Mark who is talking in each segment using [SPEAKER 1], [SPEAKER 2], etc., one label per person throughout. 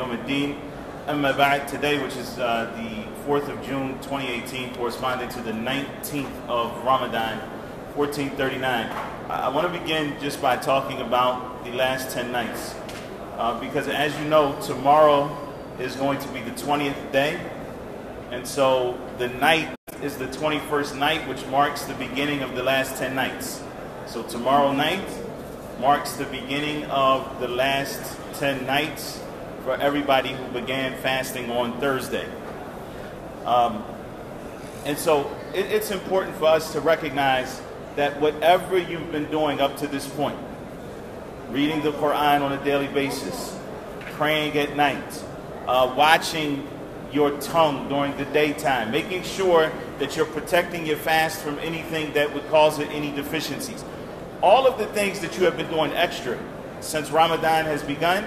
[SPEAKER 1] Yawm al-Din. Amma ba'd, today, which is the 4th of June 2018, corresponding to the 19th of Ramadan, 1439. I want to begin just by talking about the last 10 nights. Because as you know, tomorrow is going to be the 20th day. And so the night is the 21st night, which marks the beginning of the last 10 nights. So tomorrow night marks the beginning of the last 10 nights for everybody who began fasting on Thursday. And so it's important for us to recognize that whatever you've been doing up to this point, reading the Quran on a daily basis, praying at night, watching your tongue during the daytime, making sure that you're protecting your fast from anything that would cause it any deficiencies. All of the things that you have been doing extra since Ramadan has begun,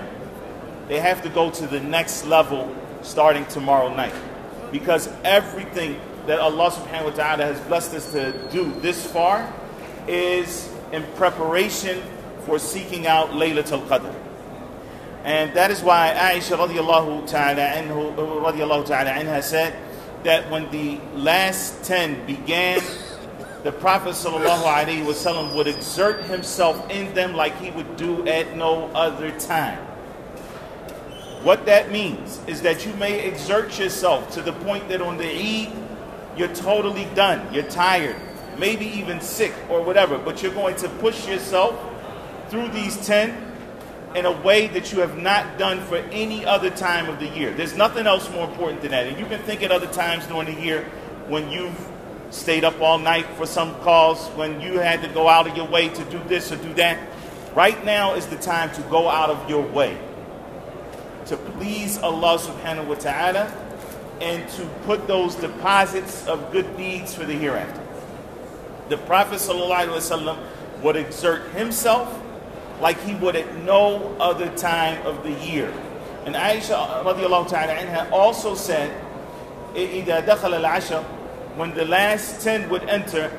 [SPEAKER 1] they have to go to the next level starting tomorrow night. Because everything that Allah subhanahu wa ta'ala has blessed us to do this far is in preparation for seeking out Laylatul Qadr. And that is why Aisha radiallahu ta'ala anha said that when the last 10 began, the Prophet sallallahu alaihi wasallam would exert himself in them like he would do at no other time. What that means is that you may exert yourself to the point that on the Eid, you're totally done, you're tired, maybe even sick or whatever, but you're going to push yourself through these 10 in a way that you have not done for any other time of the year. There's nothing else more important than that. And you can think at other times during the year when you've stayed up all night for some cause, when you had to go out of your way to do this or do that. Right now is the time to go out of your way to please Allah subhanahu wa ta'ala and to put those deposits of good deeds for the hereafter. The Prophet sallallahu alaihi wasallam would exert himself like he would at no other time of the year. And Aisha radiallahu ta'ala anha also said, إِذَا دَخَلَ الْعَشَرِ, when the last 10 would enter,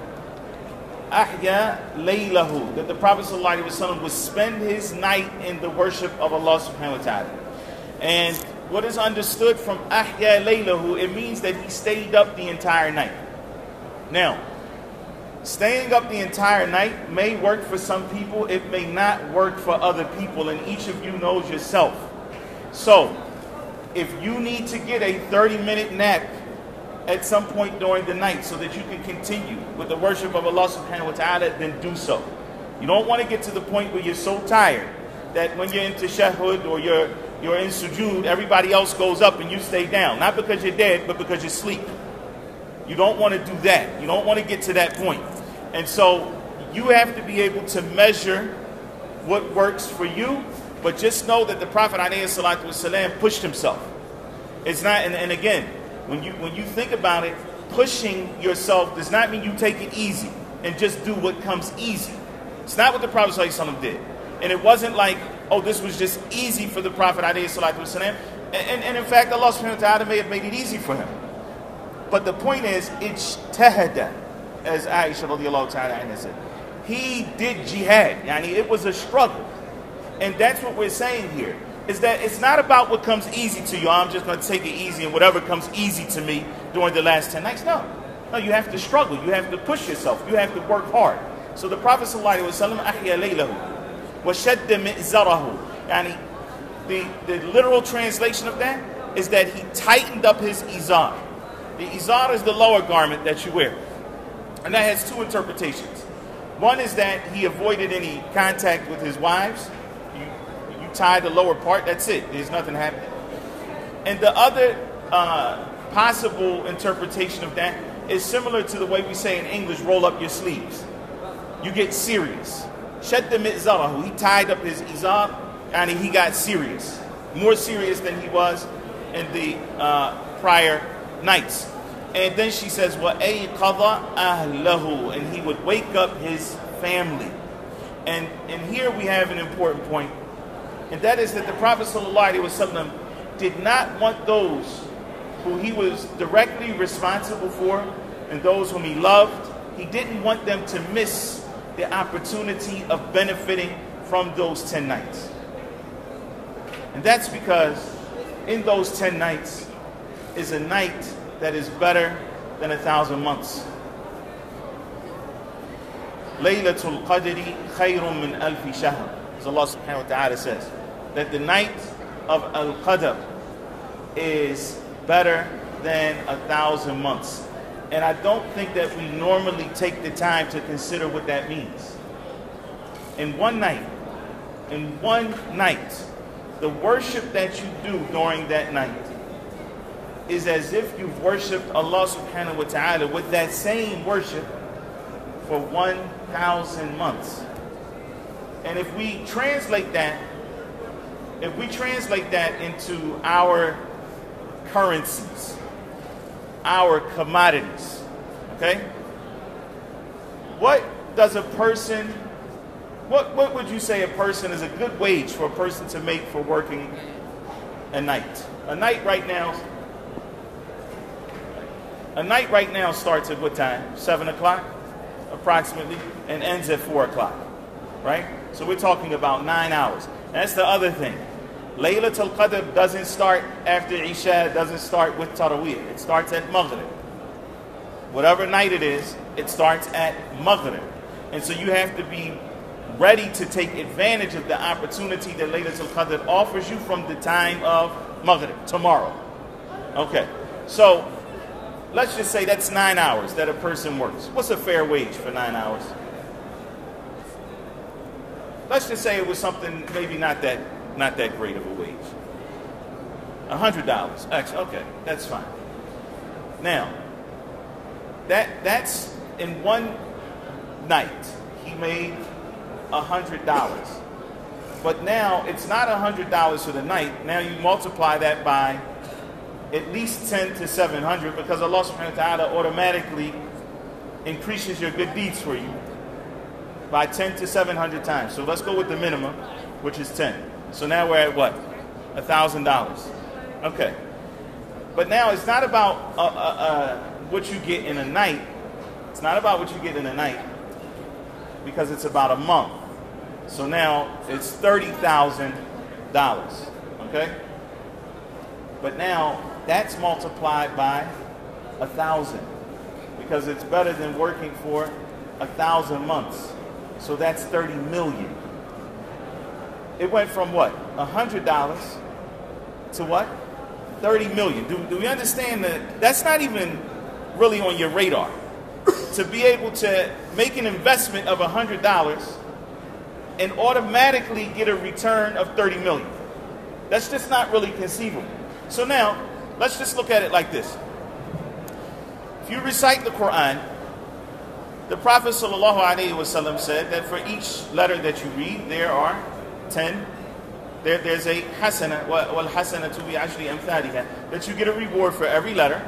[SPEAKER 1] أَحْيَا لَيْلَهُ, that the Prophet sallallahu alaihi wasallam would spend his night in the worship of Allah subhanahu wa ta'ala. And what is understood from أَحْيَا لَيْلَهُ, it means that he stayed up the entire night. Now, staying up the entire night may work for some people, it may not work for other people, and each of you knows yourself. So, if you need to get a 30-minute nap at some point during the night so that you can continue with the worship of Allah subhanahu wa ta'ala, then do so. You don't want to get to the point where you're so tired that when you're in tashahhud or you're in sujood, everybody else goes up and you stay down. Not because you're dead, but because you're asleep. You don't want to do that. You don't want to get to that point. And so you have to be able to measure what works for you, but just know that the Prophet ﷺ pushed himself. It's not, and again, when you think about it, pushing yourself does not mean you take it easy and just do what comes easy. It's not what the Prophet ﷺ did. And it wasn't like, oh, this was just easy for the Prophet ﷺ. And in fact, Allah subhanahu wa ta'ala may have made it easy for him. But the point is, ijtahada, as Aisha radiallahu ta'ala anha said. He did jihad. Yani it was a struggle. And that's what we're saying here. Is that it's not about what comes easy to you. I'm just going to take it easy and whatever comes easy to me during the last 10 nights. No. No, you have to struggle. You have to push yourself. You have to work hard. So the Prophet sallallahu alaihi wasallam, ahya laylahu wa shadda mi'zarahu. Yani the literal translation of that is that he tightened up his izar. The izar is the lower garment that you wear. And that has two interpretations. One is that he avoided any contact with his wives. You tie the lower part, that's it. There's nothing happening. And the other possible interpretation of that is similar to the way we say in English, roll up your sleeves. You get serious. Shadda mi'zarahu, he tied up his izar and he got serious. More serious than he was in the prior nights. And then she says, وَأَيْقَظَ أَهْلَهُ, and he would wake up his family. And here we have an important point, and that is that the Prophet ﷺ did not want those who he was directly responsible for and those whom he loved, he didn't want them to miss the opportunity of benefiting from those 10 nights. And that's because in those 10 nights is a night that is better than 1,000 months. Laylatul Qadri khayrun min alfi shahr. As Allah subhanahu wa ta'ala says, that the night of Al-Qadr is better than 1,000 months. And I don't think that we normally take the time to consider what that means. In one night, the worship that you do during that night is as if you've worshipped Allah subhanahu wa ta'ala with that same worship for 1,000 months. And if we translate that into our currencies, our commodities, okay? What would you say a person is a good wage for a person to make for working a night? A night right now starts at what time? 7 o'clock approximately, and ends at 4 o'clock, right? So we're talking about 9 hours. And that's the other thing. Laylatul Qadr doesn't start after Isha, it doesn't start with taraweeh. It starts at Maghrib. Whatever night it is, it starts at Maghrib. And so you have to be ready to take advantage of the opportunity that Laylatul Qadr offers you from the time of Maghrib, tomorrow. Okay, so let's just say that's 9 hours that a person works. What's a fair wage for 9 hours? Let's just say it was something maybe not that great of a wage. $100. Actually, okay, that's fine. Now, that's in one night he made $100. But now it's not $100 for the night. Now you multiply that by at least 10 to 700 because Allah subhanahu wa ta'ala automatically increases your good deeds for you by 10 to 700 times. So let's go with the minimum, which is 10. So now we're at what? $1,000. Okay. But now it's not about what you get in a night. It's not about what you get in a night because it's about a month. So now it's $30,000. Okay? But now that's multiplied by 1,000 because it's better than working for 1,000 months. So that's 30 million. It went from what? $100 to what? 30 million. Do we understand that that's not even really on your radar? To be able to make an investment of $100 and automatically get a return of 30 million. That's just not really conceivable. So now, let's just look at it like this. If you recite the Quran, the Prophet ﷺ said that for each letter that you read, there are 10. There's a hasana, wal hasana to be actually amthaliha, that you get a reward for every letter,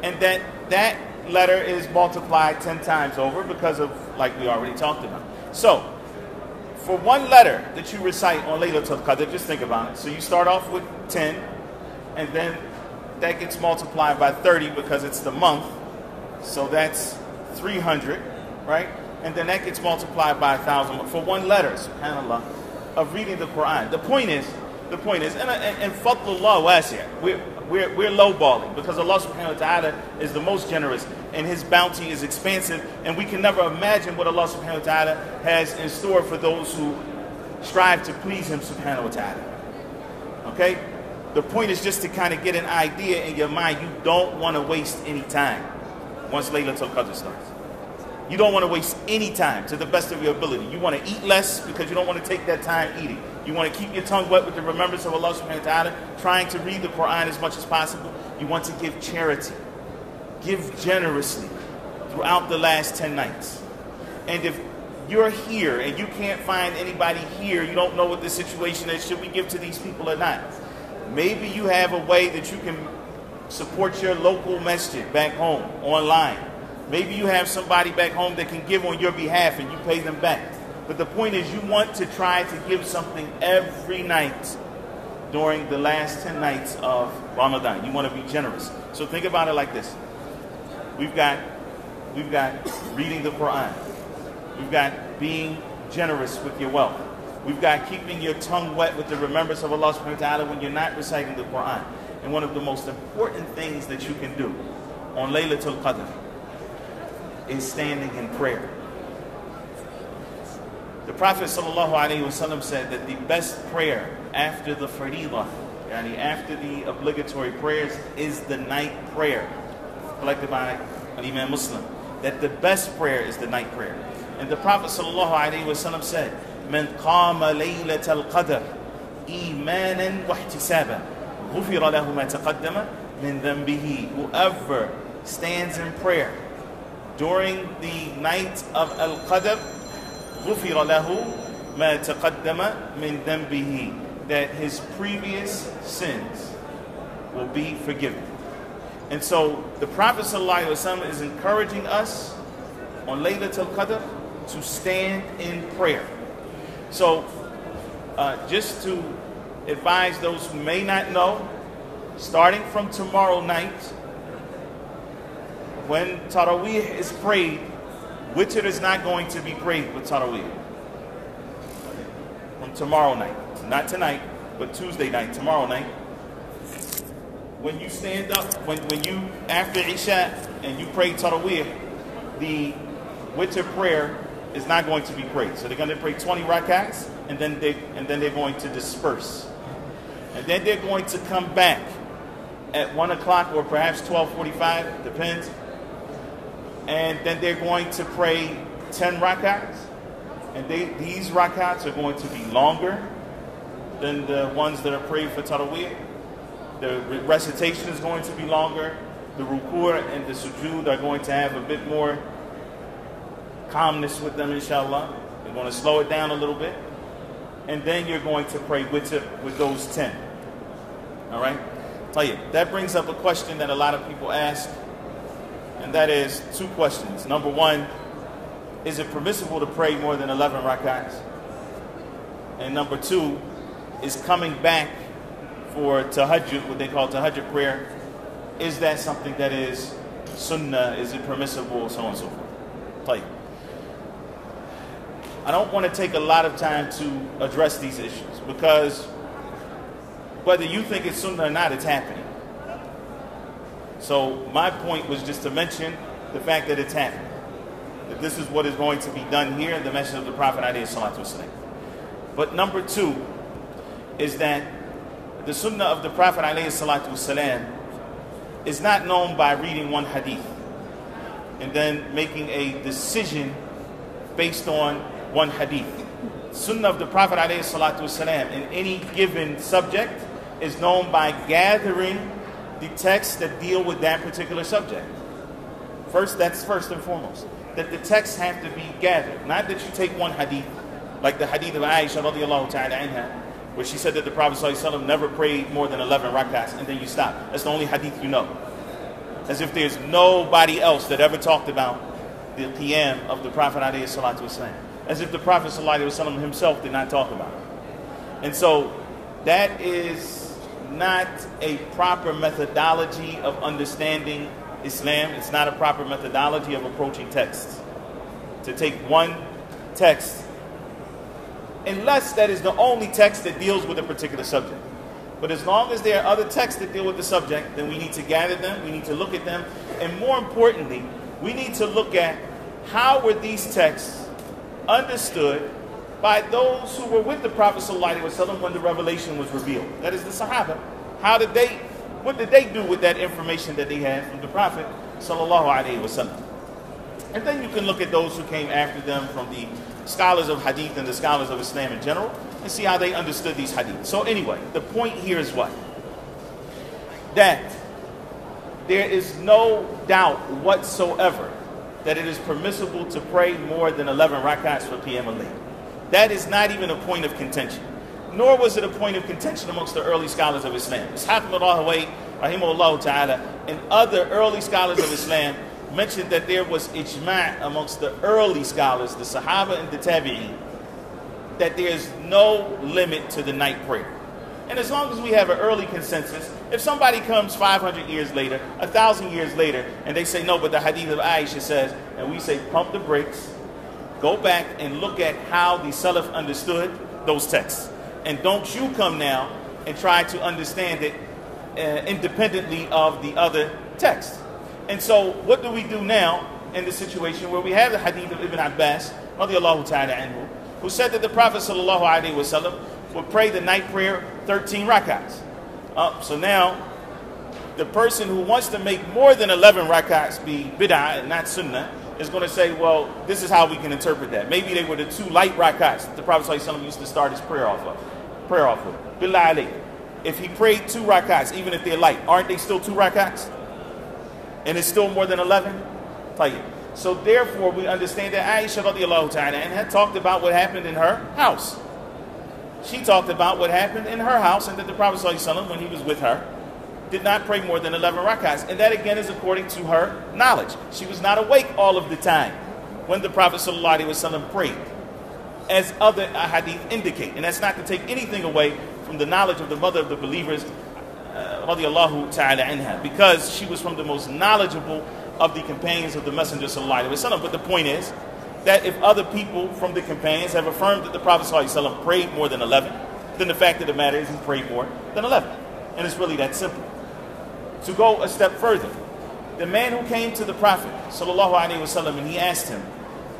[SPEAKER 1] and that letter is multiplied 10 times over because of, like we already talked about. So, for one letter that you recite on Laylatul Qadr, just think about it. So you start off with 10, and then that gets multiplied by 30 because it's the month. So that's 300, right? And then that gets multiplied by 1,000 for one letter, subhanAllah, of reading the Quran. The point is, and fadlullah wasi', we're lowballing because Allah subhanahu wa ta'ala is the most generous and His bounty is expansive, and we can never imagine what Allah subhanahu wa ta'ala has in store for those who strive to please Him subhanahu wa ta'ala. Okay? The point is just to kind of get an idea in your mind. You don't want to waste any time once Laylatul Qadr starts. You don't want to waste any time to the best of your ability. You want to eat less because you don't want to take that time eating. You want to keep your tongue wet with the remembrance of Allah subhanahu wa ta'ala, trying to read the Quran as much as possible. You want to give charity. Give generously throughout the last 10 nights. And if you're here and you can't find anybody here, you don't know what the situation is, should we give to these people or not? Maybe you have a way that you can support your local masjid back home online. Maybe you have somebody back home that can give on your behalf and you pay them back. But the point is, you want to try to give something every night during the last 10 nights of Ramadan. You want to be generous. So think about it like this. We've got reading the Quran. We've got being generous with your wealth. We've got keeping your tongue wet with the remembrance of Allah subhanahu wa ta'ala when you're not reciting the Quran. And one of the most important things that you can do on Laylatul Qadr is standing in prayer. The Prophet ﷺ said that the best prayer after the faridah, yani after the obligatory prayers, is the night prayer. Collected by an Imam Muslim. That the best prayer is the night prayer. And the Prophet ﷺ said, "Man qama laylatal qadr imanan wa ihtisaban, ghufira lahu ma taqaddama min dhanbihi." Whoever stands in prayer during the night of Al-Qadr, غُفِرَ لَهُ مَا تَقَدَّمَ مِنْ ذَنْبِهِ, that his previous sins will be forgiven. And so the Prophet ﷺ is encouraging us on Laylatul Qadr to stand in prayer. So just to advise those who may not know, starting from tomorrow night, when taraweeh is prayed, witr is not going to be prayed with taraweeh. From tomorrow night, not tonight, but Tuesday night, tomorrow night. When you stand up, when you, after Isha, and you pray taraweeh, the witr prayer is not going to be prayed. So they're going to pray 20 rakats, and then they're going to disperse. And then they're going to come back at 1 o'clock or perhaps 12:45, depends. And then they're going to pray 10 rakats. And these rakats are going to be longer than the ones that are prayed for taraweeh. The recitation is going to be longer. The ruku' and the sujood are going to have a bit more calmness with them, inshallah. They're going to slow it down a little bit. And then you're going to pray with those 10. All right? That brings up a question that a lot of people ask. And that is two questions. Number one, is it permissible to pray more than 11 rakats? And number two, is coming back for tahajjud, what they call tahajjud prayer, is that something that is sunnah? Is it permissible? So on and so forth. I don't want to take a lot of time to address these issues, because whether you think it's sunnah or not, it's happening. So my point was just to mention the fact that it's happening. That this is what is going to be done here in the Masjid of the Prophet ﷺ. But number two is that the sunnah of the Prophet ﷺ is not known by reading one hadith and then making a decision based on one hadith. Sunnah of the Prophet ﷺ in any given subject is known by gathering the texts that deal with that particular subject. That's first and foremost. That the texts have to be gathered. Not that you take one hadith, like the hadith of Aisha radiallahu ta'ala anha, where she said that the Prophet ﷺ never prayed more than 11 rakats, and then you stop. That's the only hadith you know. As if there's nobody else that ever talked about the qiyam of the Prophet ﷺ. As if the Prophet ﷺ himself did not talk about it. And so that is not a proper methodology of understanding Islam. It's not a proper methodology of approaching texts. To take one text, unless that is the only text that deals with a particular subject. But as long as there are other texts that deal with the subject, then we need to gather them, we need to look at them, and more importantly, we need to look at how were these texts understood by those who were with the Prophet ﷺ when the revelation was revealed. That is the Sahaba. What did they do with that information that they had from the Prophet ﷺ? And then you can look at those who came after them from the scholars of hadith and the scholars of Islam in general and see how they understood these hadith. So anyway, the point here is what? That there is no doubt whatsoever that it is permissible to pray more than 11 rakats for Qiyam al-Layl. That is not even a point of contention. Nor was it a point of contention amongst the early scholars of Islam. Ishaq ibn Rahawayh, rahimahullah ta'ala, and other early scholars of Islam mentioned that there was ijma' amongst the early scholars, the Sahaba and the Tabi'een, that there is no limit to the night prayer. And as long as we have an early consensus, if somebody comes 500 years later, 1,000 years later, and they say, no, but the hadith of Aisha says, and we say, pump the brakes, go back and look at how the Salaf understood, those texts. And don't you come now and try to understand it independently of the other text. And so what do we do now in the situation where we have the hadith of Ibn Abbas, radiallahu ta'ala anhu, who said that the Prophet sallallahu alaihi wasallam would pray the night prayer 13 rakats. So now, the person who wants to make more than 11 rakats be bid'ah and not sunnah is going to say, well, this is how we can interpret that. Maybe they were the 2 light rakats that the Prophet sallallahu alaihi wasallam used to start his prayer off with. Billah alayk. If he prayed 2 rakats, even if they're light, aren't they still 2 rakats? And it's still more than 11? So therefore, we understand that Aisha radiallahu ta'ala and had talked about what happened in her house. She talked about what happened in her house, and that the Prophet sallallahu alaihi wasallam, when he was with her, did not pray more than 11 rakats. And that again is according to her knowledge. She was not awake all of the time when the Prophet sallallahu alaihi wasallam prayed, as other hadith indicate. And that's not to take anything away from the knowledge of the mother of the believers, radiallahu ta'ala anha, because she was from the most knowledgeable of the companions of the Messenger sallallahu alaihi wasallam. But the point is that if other people from the companions have affirmed that the Prophet sallallahu alaihi wasallam prayed more than 11, then the fact of the matter is he prayed more than 11. And it's really that simple. To go a step further, the man who came to the Prophet sallallahu alaihi wasallam and he asked him,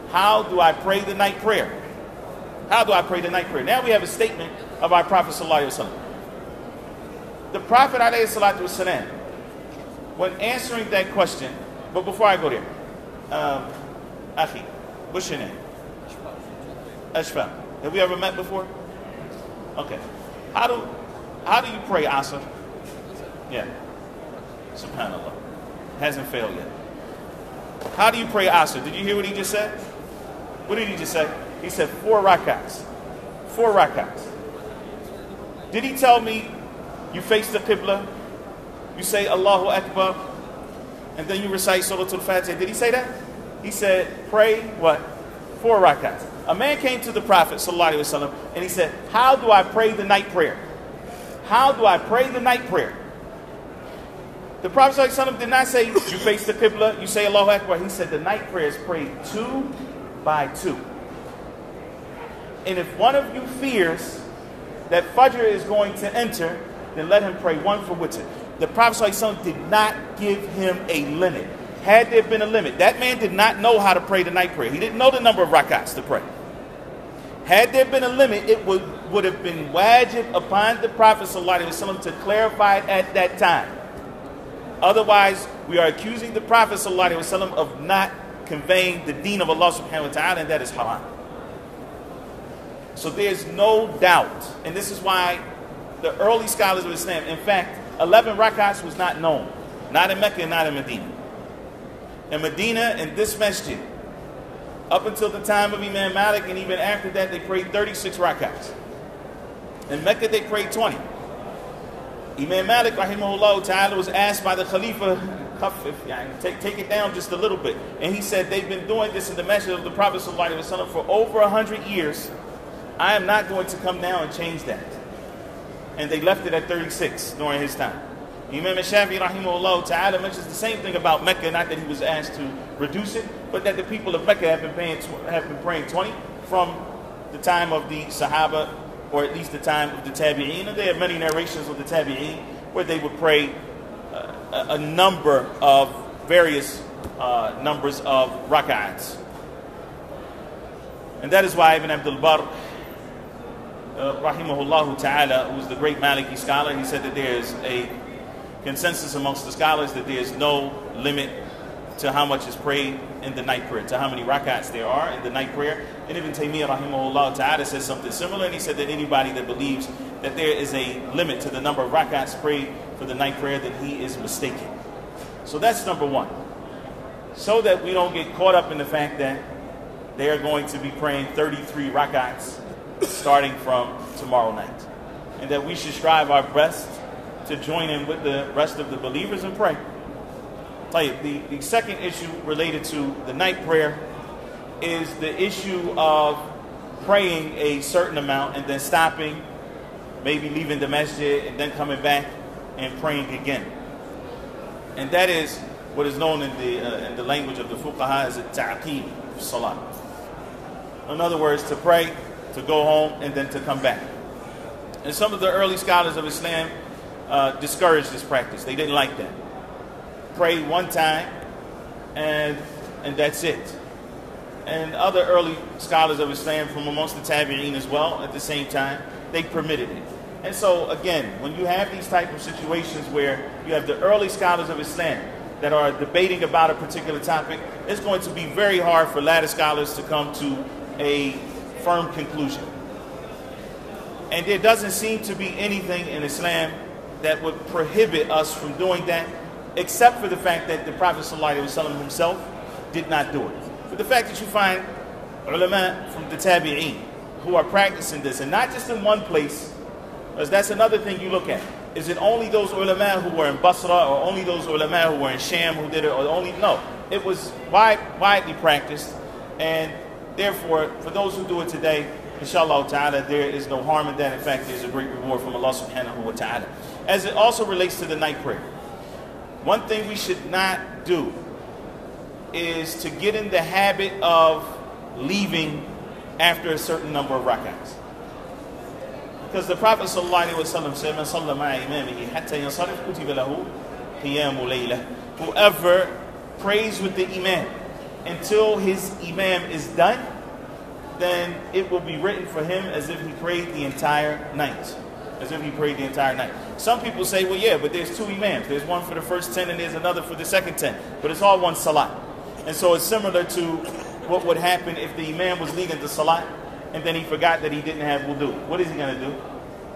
[SPEAKER 1] how do I pray the night prayer? How do I pray the night prayer? Now we have a statement of our Prophet sallallahu alaihi wasallam. The Prophet alayhi salatu wasalam, when answering that question, but before I go there, Akhi, what's your name? Ashfa. Have we ever met before? Okay. How do you pray Asr? Yeah. SubhanAllah. Hasn't failed yet. How do you pray Asr? Did you hear what he just said? What did he just say? He said 4 rakats. 4 rakats. Did he tell me you face the Qibla, you say Allahu Akbar, and then you recite Surah Al-Fatih? Did he say that? He said, pray what? 4 rakats. A man came to the Prophet sallallahu alaihi wasallam and he said, how do I pray the night prayer? How do I pray the night prayer? The Prophet sallallahu alaihi wasallam did not say, you face the Qibla, you say Allahu Akbar. He said the night prayer is prayed 2 by 2. And if one of you fears that Fajr is going to enter, then let him pray 1 for witr. The Prophet ﷺ did not give him a limit. Had there been a limit, that man did not know how to pray the night prayer. He didn't know the number of rakats to pray. Had there been a limit, it would have been wajib upon the Prophet ﷺ to clarify it at that time. Otherwise, we are accusing the Prophet ﷺ of not conveying the deen of Allah subhanahu wa ta'ala, and that is haram. So there's no doubt, and this is why the early scholars of Islam, in fact, 11 rakats was not known, not in Mecca and not in Medina. In Medina, in this masjid, up until the time of Imam Malik, and even after that, they prayed 36 rakats. In Mecca, they prayed 20. Imam Malik, rahimahullah ta'ala, was asked by the Khalifa, take it down just a little bit. And he said, they've been doing this in the masjid of the Prophet sallallahu alaihi wasallam for over 100 years. I am not going to come down and change that. And they left it at 36 during his time. Imam Shafi'i rahimahullah ta'ala mentions the same thing about Mecca, not that he was asked to reduce it, but that the people of Mecca have been praying 20 from the time of the Sahaba, or at least the time of the Tabi'een. And there are many narrations of the Tabi'een where they would pray a number of various numbers of rak'ats. And that is why Ibn Abdul Barr, rahimahullah ta'ala, who was the great Maliki scholar, he said that there is a consensus amongst the scholars that there is no limit to how much is prayed in the night prayer, to how many rak'ats there are in the night prayer. And Ibn Taymiyyah rahimahullah ta'ala says something similar, and he said that anybody that believes that there is a limit to the number of rak'ats prayed for the night prayer, then he is mistaken. So that's number one. So that we don't get caught up in the fact that they are going to be praying 33 rak'ats starting from tomorrow night. And that we should strive our best to join in with the rest of the believers and pray. The second issue related to the night prayer is the issue of praying a certain amount and then stopping, maybe leaving the masjid and then coming back and praying again. And that is what is known in the language of the fuqaha as a ta'qib salat. In other words, to pray to go home and then to come back. And some of the early scholars of Islam discouraged this practice. They didn't like that. Pray one time and that's it. And other early scholars of Islam from amongst the Tabi'een as well, at the same time, they permitted it. And so again, when you have these type of situations where you have the early scholars of Islam that are debating about a particular topic, it's going to be very hard for latter scholars to come to a firm conclusion. And there doesn't seem to be anything in Islam that would prohibit us from doing that, except for the fact that the Prophet ﷺ himself did not do it. But the fact that you find ulama from the Tabi'een who are practicing this, and not just in one place, because that's another thing you look at. Is it only those ulama who were in Basra, or only those ulama who were in Sham who did it, or only, no. It was widely practiced, and therefore, for those who do it today, inshallah ta'ala, there is no harm in that. In fact, there's a great reward from Allah subhanahu wa ta'ala. As it also relates to the night prayer, one thing we should not do is to get in the habit of leaving after a certain number of rak'ahs. Because the Prophet ﷺ said, "Man salla ma'a imamihi hatta yansarif kutiba lahu qiyamu laylah." Whoever prays with the imam until his imam is done, then it will be written for him as if he prayed the entire night. As if he prayed the entire night. Some people say, well, yeah, but there's two imams. There's one for the first 10 and there's another for the second 10. But it's all one salat. And so it's similar to what would happen if the imam was leading the salat and then he forgot that he didn't have wudu. What is he going to do?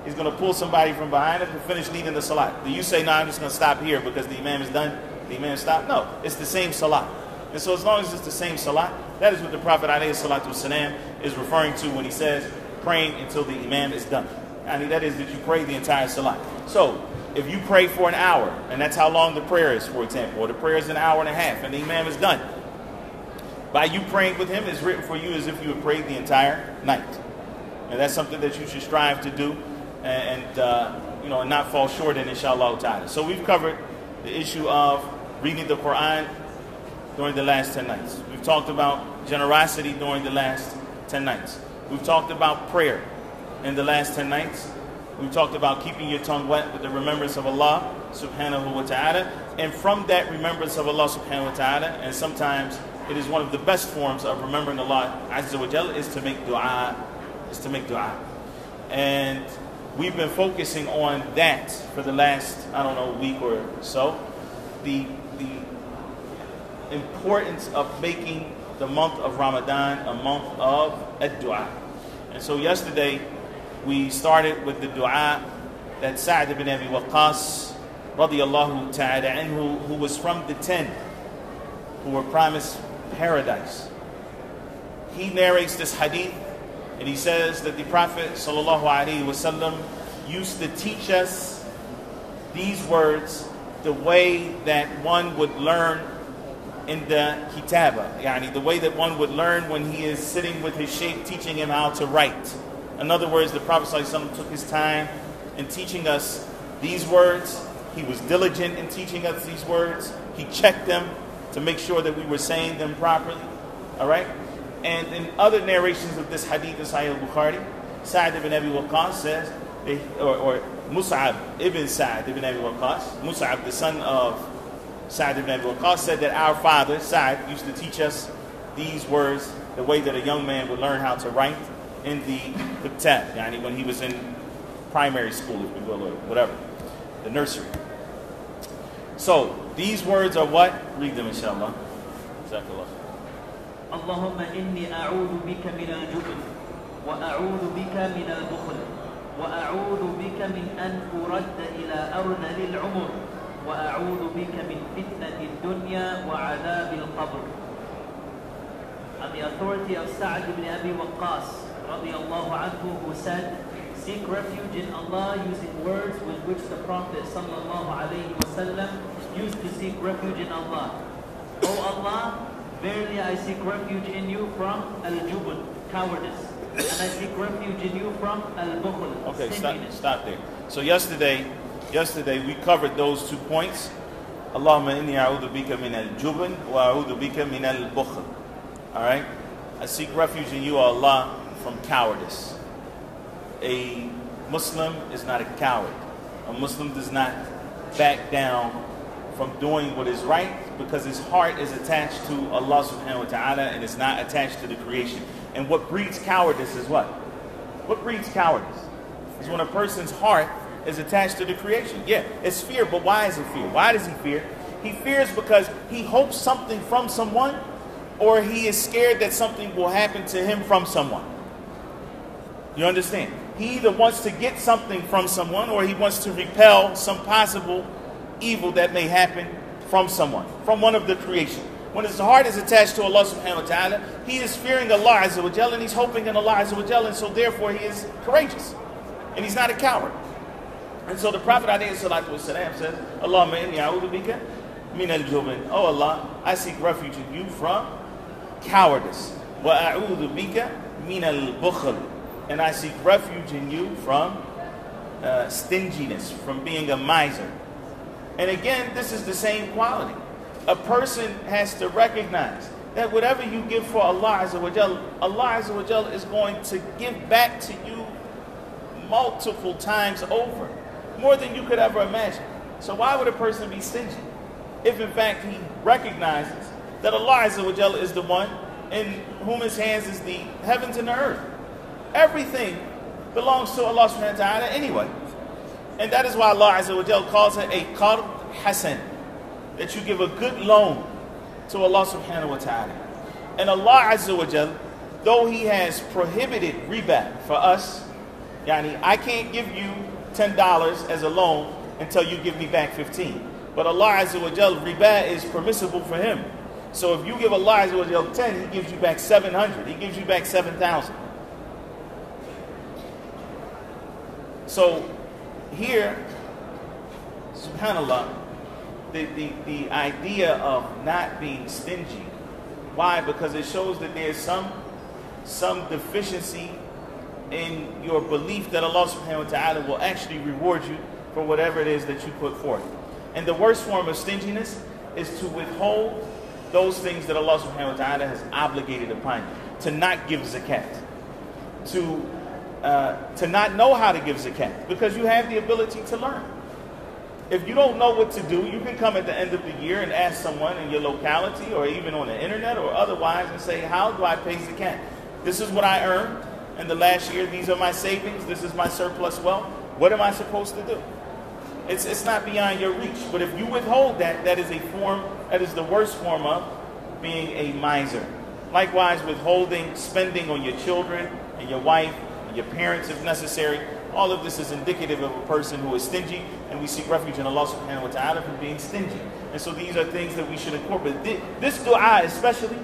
[SPEAKER 1] He's going to pull somebody from behind him to finish leading the salat. Do you say, no, I'm just going to stop here because the imam is done? The imam stopped? No, it's the same salat. And so as long as it's the same salat, that is what the Prophet ﷺ is referring to when he says praying until the imam is done. I mean, that is that you pray the entire salat. So if you pray for an hour, and that's how long the prayer is, for example, or the prayer is an hour and a half, and the imam is done, by you praying with him, it's written for you as if you had prayed the entire night. And that's something that you should strive to do, and you know, and not fall short in, inshallah ta'ala. So we've covered the issue of reading the Quran during the last 10 nights. We've talked about generosity during the last 10 nights. We've talked about prayer in the last 10 nights. We've talked about keeping your tongue wet with the remembrance of Allah subhanahu wa ta'ala. And from that remembrance of Allah subhanahu wa ta'ala, and sometimes it is one of the best forms of remembering Allah azza wa jalla, is to make dua. And we've been focusing on that for the last, I don't know, week or so. The importance of making the month of Ramadan a month of ad-dua. And so yesterday we started with the dua that Sa'd ibn Abi Waqqas radiyallahu ta'ala anhu, who was from the 10 who were promised paradise. He narrates this hadith and he says that the Prophet sallallahu alaihi wasallam used to teach us these words the way that one would learn in the kitaba, yani the way that one would learn when he is sitting with his shaykh teaching him how to write. In other words, the Prophet ﷺ took his time in teaching us these words. He was diligent in teaching us these words. He checked them to make sure that we were saying them properly. All right? And in other narrations of this hadith in Sahih al-Bukhari, Sa'd ibn Abi Waqqas says, or Mus'ab ibn Sa'd ibn Abi Waqqas, Mus'ab, the son of Sa'd ibn Abi Waqqas, said that our father, Sa'd, used to teach us these words the way that a young man would learn how to write in the kitab, yani when he was in primary school, if you will, or whatever, the nursery. So, these words are what? Read them, inshallah. Jazakallah.
[SPEAKER 2] Allahumma inni a'udhu bika min al-jubn, wa a'udhu bika min al-bukhl, wa a'udhu bika min an uradda ila ardhali al-umur, wa a'udhu bika min fitnati ad-dunya wa 'adhab al-qabr. On the authority of Sa'd ibn Abi Waqqas radiyallahu anhu, who said, seek refuge in Allah using words with which the Prophet sallallahu alayhi wasallam used to seek refuge in Allah. O Allah, verily I seek refuge in you from al-jubn, cowardice, and I seek refuge in you from al-bukhl.
[SPEAKER 1] Okay, stop there. So yesterday we covered those 2 points. Allahumma inni a'udhu bika min al-jubn wa a'udhu bika min al-bukhl. All right? I seek refuge in you, O Allah, from cowardice. A Muslim is not a coward. A Muslim does not back down from doing what is right because his heart is attached to Allah subhanahu wa ta'ala and it's not attached to the creation. And what breeds cowardice is what? What breeds cowardice? Is when a person's heart is attached to the creation. Yeah, it's fear, but why is it fear? Why does he fear? He fears because he hopes something from someone, or he is scared that something will happen to him from someone. You understand? He either wants to get something from someone, or he wants to repel some possible evil that may happen from someone, from one of the creation. When his heart is attached to Allah subhanahu wa ta'ala, he is fearing Allah azza wa jalla, and he's hoping in Allah azza wa jalla, and so therefore he is courageous. And he's not a coward. And so the Prophet alayhi salatu wasalam says, Allahumma inni a'udhu bika min al-jubn. Oh Allah, I seek refuge in you from cowardice. Wa a'udhu bika min al-bukhl. And I seek refuge in you from stinginess, from being a miser. And again, this is the same quality. A person has to recognize that whatever you give for Allah azza wa jalla, Allah azza wa jalla is going to give back to you multiple times over, more than you could ever imagine. So why would a person be stingy if in fact he recognizes that Allah azza wa jalla is the one in whom his hands is the heavens and the earth? Everything belongs to Allah subhanahu wa ta'ala anyway. And that is why Allah azza wa jalla calls it a qard hasan, that you give a good loan to Allah subhanahu wa ta'ala. And Allah azza wa jalla, though he has prohibited riba for us, yani I can't give you $10 as a loan until you give me back 15. But Allah azza wa jalla, riba is permissible for him. So if you give Allah azza wa jalla 10, he gives you back 700. He gives you back 7,000. So here, subhanallah, the idea of not being stingy. Why? Because it shows that there's some deficiency in your belief that Allah subhanahu wa ta'ala will actually reward you for whatever it is that you put forth. And the worst form of stinginess is to withhold those things that Allah subhanahu wa ta'ala has obligated upon you. To not give zakat. To not know how to give zakat. Because you have the ability to learn. If you don't know what to do, you can come at the end of the year and ask someone in your locality or even on the internet or otherwise and say, how do I pay zakat? This is what I earned in the last year. These are my savings. This is my surplus wealth. What am I supposed to do? It's not beyond your reach. But if you withhold that, that is the worst form of being a miser. Likewise, withholding spending on your children and your wife and your parents if necessary. All of this is indicative of a person who is stingy, and we seek refuge in Allah subhanahu wa ta'ala from being stingy. And so these are things that we should incorporate. This dua especially,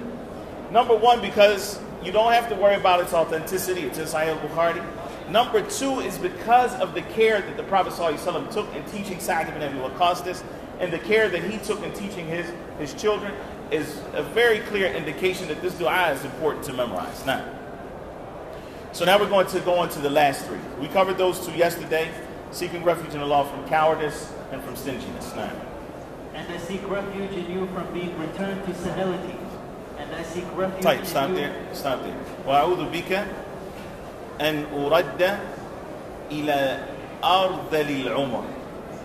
[SPEAKER 1] number one, because you don't have to worry about its authenticity. It's in Sahih al-Bukhari. Number two is because of the care that the Prophet ﷺ took in teaching Sa'd ibn Abi Waqqas this, and the care that he took in teaching his children is a very clear indication that this dua is important to memorize. Now, so now we're going to go on to the last three. We covered those two yesterday, seeking refuge in Allah from cowardice and from stinginess. Now,
[SPEAKER 2] and I seek refuge in you from being returned to senility. And I seek refuge
[SPEAKER 1] in
[SPEAKER 2] you.
[SPEAKER 1] Stop there. وَأَعُوذُ بِكَ أَنْ أُرَدَّ إِلَىٰ أَرْذَلِ الْعُمَرِ.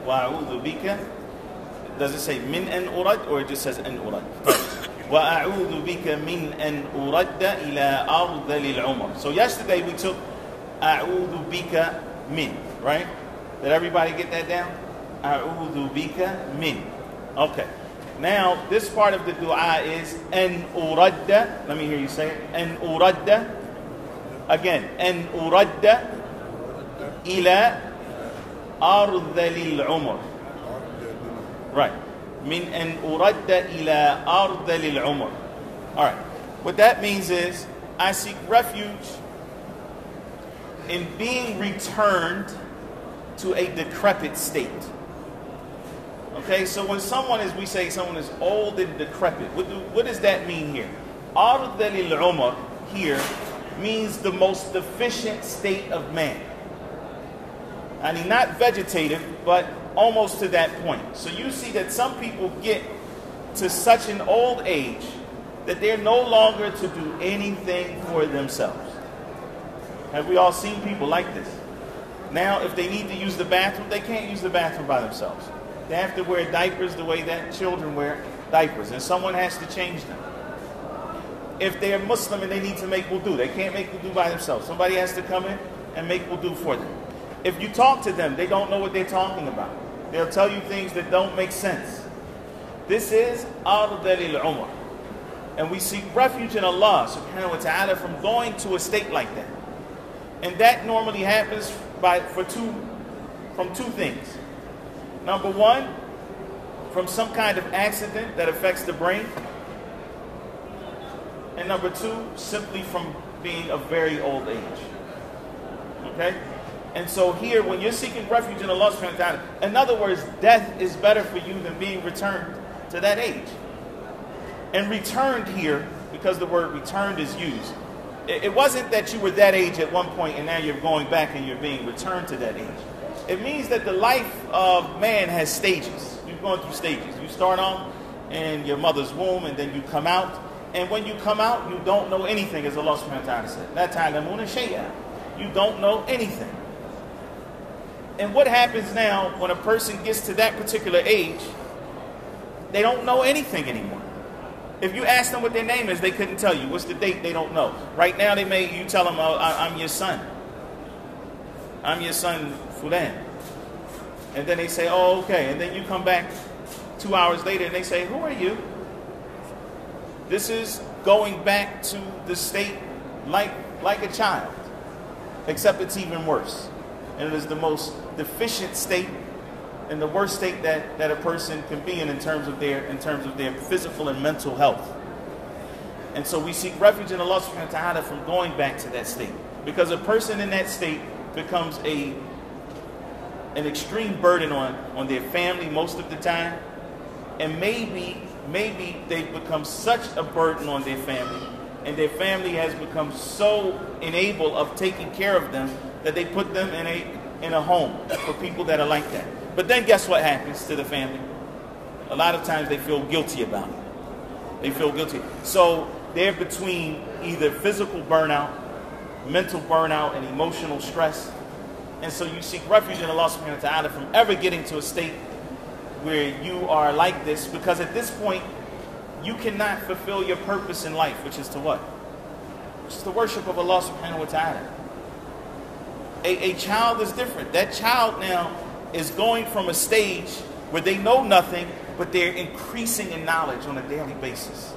[SPEAKER 1] وَأَعُوذُ بِكَ. Does it say min an urad, or it just says an urad? وَأَعُوذُ بِكَ مِنْ أَنْ أُرَدَّ إِلَىٰ أَرْذَلِ الْعُمَرِ. So yesterday we took أَعُوذُ بِكَ min, right? Did everybody get that down? أَعُوذُ بِكَ min. Okay. Now this part of the dua is أَنْ أُرَدَّ. Let me hear you say it. أَنْ أُرَدَّ. Again. أَنْ أُرَدَّ إِلَىٰ أَرْذَلِ الْعُمَرِ. Right. Min an uradda ila ardalil umar. All right. What that means is I seek refuge in being returned to a decrepit state. Okay, so when we say someone is old and decrepit, what does that mean here? Ardalil umar here means the most deficient state of man. I mean, not vegetative, but almost to that point. So you see that some people get to such an old age that they're no longer to do anything for themselves. Have we all seen people like this? Now, if they need to use the bathroom, they can't use the bathroom by themselves. They have to wear diapers the way that children wear diapers, and someone has to change them. If they're Muslim and they need to make wudu, they can't make wudu by themselves. Somebody has to come in and make wudu for them. If you talk to them, they don't know what they're talking about. They'll tell you things that don't make sense. This is ardal al-umr. And we seek refuge in Allah subhanahu wa ta'ala from going to a state like that. And that normally happens from two things. Number one, from some kind of accident that affects the brain. And number two, simply from being of very old age. Okay? And so here, when you're seeking refuge in Allah subhanahu wa ta'ala, in other words, death is better for you than being returned to that age. And returned here, because the word returned is used, it wasn't that you were that age at one point and now you're going back and you're being returned to that age. It means that the life of man has stages. You're going through stages. You start off in your mother's womb and then you come out. And when you come out, you don't know anything, as Allah subhanahu wa ta'ala said. La ta'lamuna shay'an. You don't know anything. And what happens now when a person gets to that particular age, they don't know anything anymore. If you ask them what their name is, they couldn't tell you. What's the date? They don't know. Right now, you tell them, oh, I'm your son. I'm your son, Fulan. And then they say, oh, okay. And then you come back 2 hours later and they say, who are you? This is going back to the state like a child, except it's even worse. And it is the most deficient state and the worst state that a person can be in terms of their physical and mental health. And so we seek refuge in Allah subhanahu wa ta'ala from going back to that state. Because a person in that state becomes an extreme burden on their family most of the time. And maybe they've become such a burden on their family, and their family has become so unable of taking care of them that they put them in a home for people that are like that. But then guess what happens to the family? A lot of times they feel guilty about it. They feel guilty. So they're between either physical burnout, mental burnout, and emotional stress. And so you seek refuge in Allah subhanahu wa ta'ala from ever getting to a state where you are like this, because at this point you cannot fulfill your purpose in life, which is to what? Which is the worship of Allah subhanahu wa ta'ala. A child is different. That child now is going from a stage where they know nothing, but they're increasing in knowledge on a daily basis.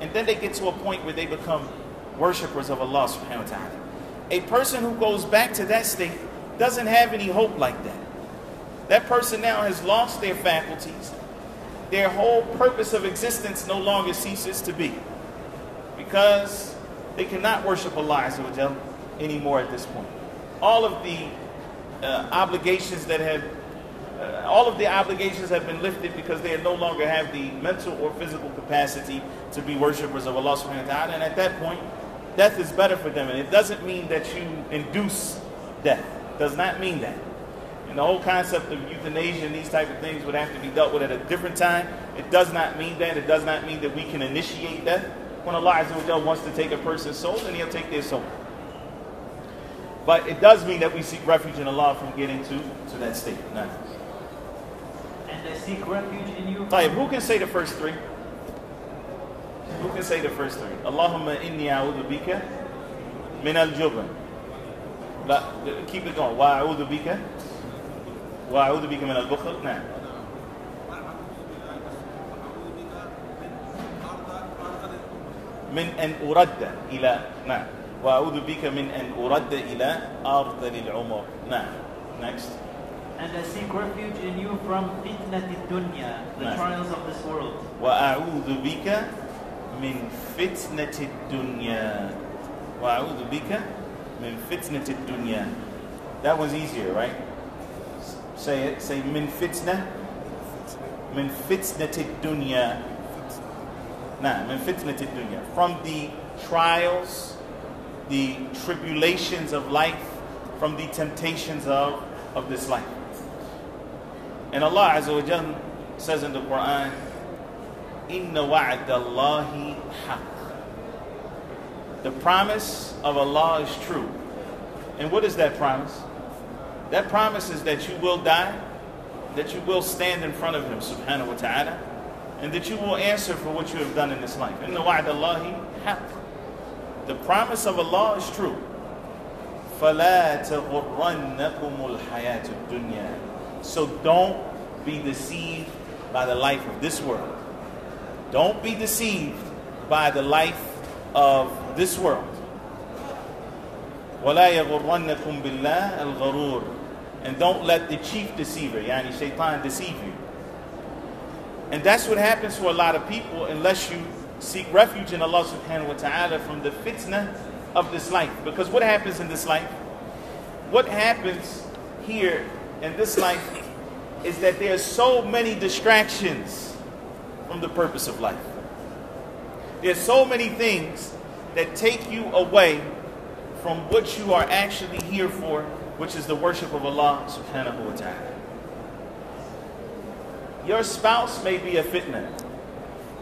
[SPEAKER 1] And then they get to a point where they become worshippers of Allah subhanahu wa ta'ala. A person who goes back to that state doesn't have any hope like that. That person now has lost their faculties. Their whole purpose of existence no longer ceases to be, because they cannot worship Allah Azza wa Jal anymore at this point. All of the obligations have been lifted because they no longer have the mental or physical capacity to be worshippers of Allah subhanahu wa ta'ala. And at that point, death is better for them. And it doesn't mean that you induce death. It does not mean that. And the whole concept of euthanasia and these type of things would have to be dealt with at a different time. It does not mean that. It does not mean that we can initiate death. When Allah Azza wa Jal wants to take a person's soul, then He'll take their soul. But it does mean that we seek refuge in Allah from getting to that state. No.
[SPEAKER 2] And I seek refuge in you.
[SPEAKER 1] Who can say the first three? Who can say the first three? Allahumma inni a'udhu bika min al-jubn. Keep it going. Wa a'udhu bika. وأعوذ بك من البخل. نعم. من أن أرد إلى نعم. وأعوذ بك من أن أرد إلى أرض العمر. نعم. Next.
[SPEAKER 2] And I seek refuge in you from fitnat dunya, the trials of this world.
[SPEAKER 1] وأعوذ بك من فتنة الدنيا. وأعوذ بك من فتنة الدنيا. That one's easier, right? Say it. Say min fitna. Min fitnati dunya. Nah, min fitnati dunya. From the trials, the tribulations of life, from the temptations of this life. And Allah Azza wa Jalla says in the Quran, Inna wa'da Allahi haqq. The promise of Allah is true. And what is that promise? That promise is that you will die, that you will stand in front of Him subhanahu wa ta'ala, and that you will answer for what you have done in this life. Inna wa'dallahi haqq. The promise of Allah is true. فَلَا تَغُرَّنَّكُمُ الْحَيَاةُ الدُّنْيَا. So don't be deceived by the life of this world. Don't be deceived by the life of this world. وَلَا يَغُرَّنَّكُمْ بِاللَّهِ الْغَرُورِ. And don't let the chief deceiver, yani shaitan, deceive you. And that's what happens to a lot of people unless you seek refuge in Allah subhanahu wa ta'ala from the fitna of this life. Because what happens in this life? What happens here in this life is that there are so many distractions from the purpose of life. There are so many things that take you away from what you are actually here for, which is the worship of Allah subhanahu wa ta'ala. Your spouse may be a fitna.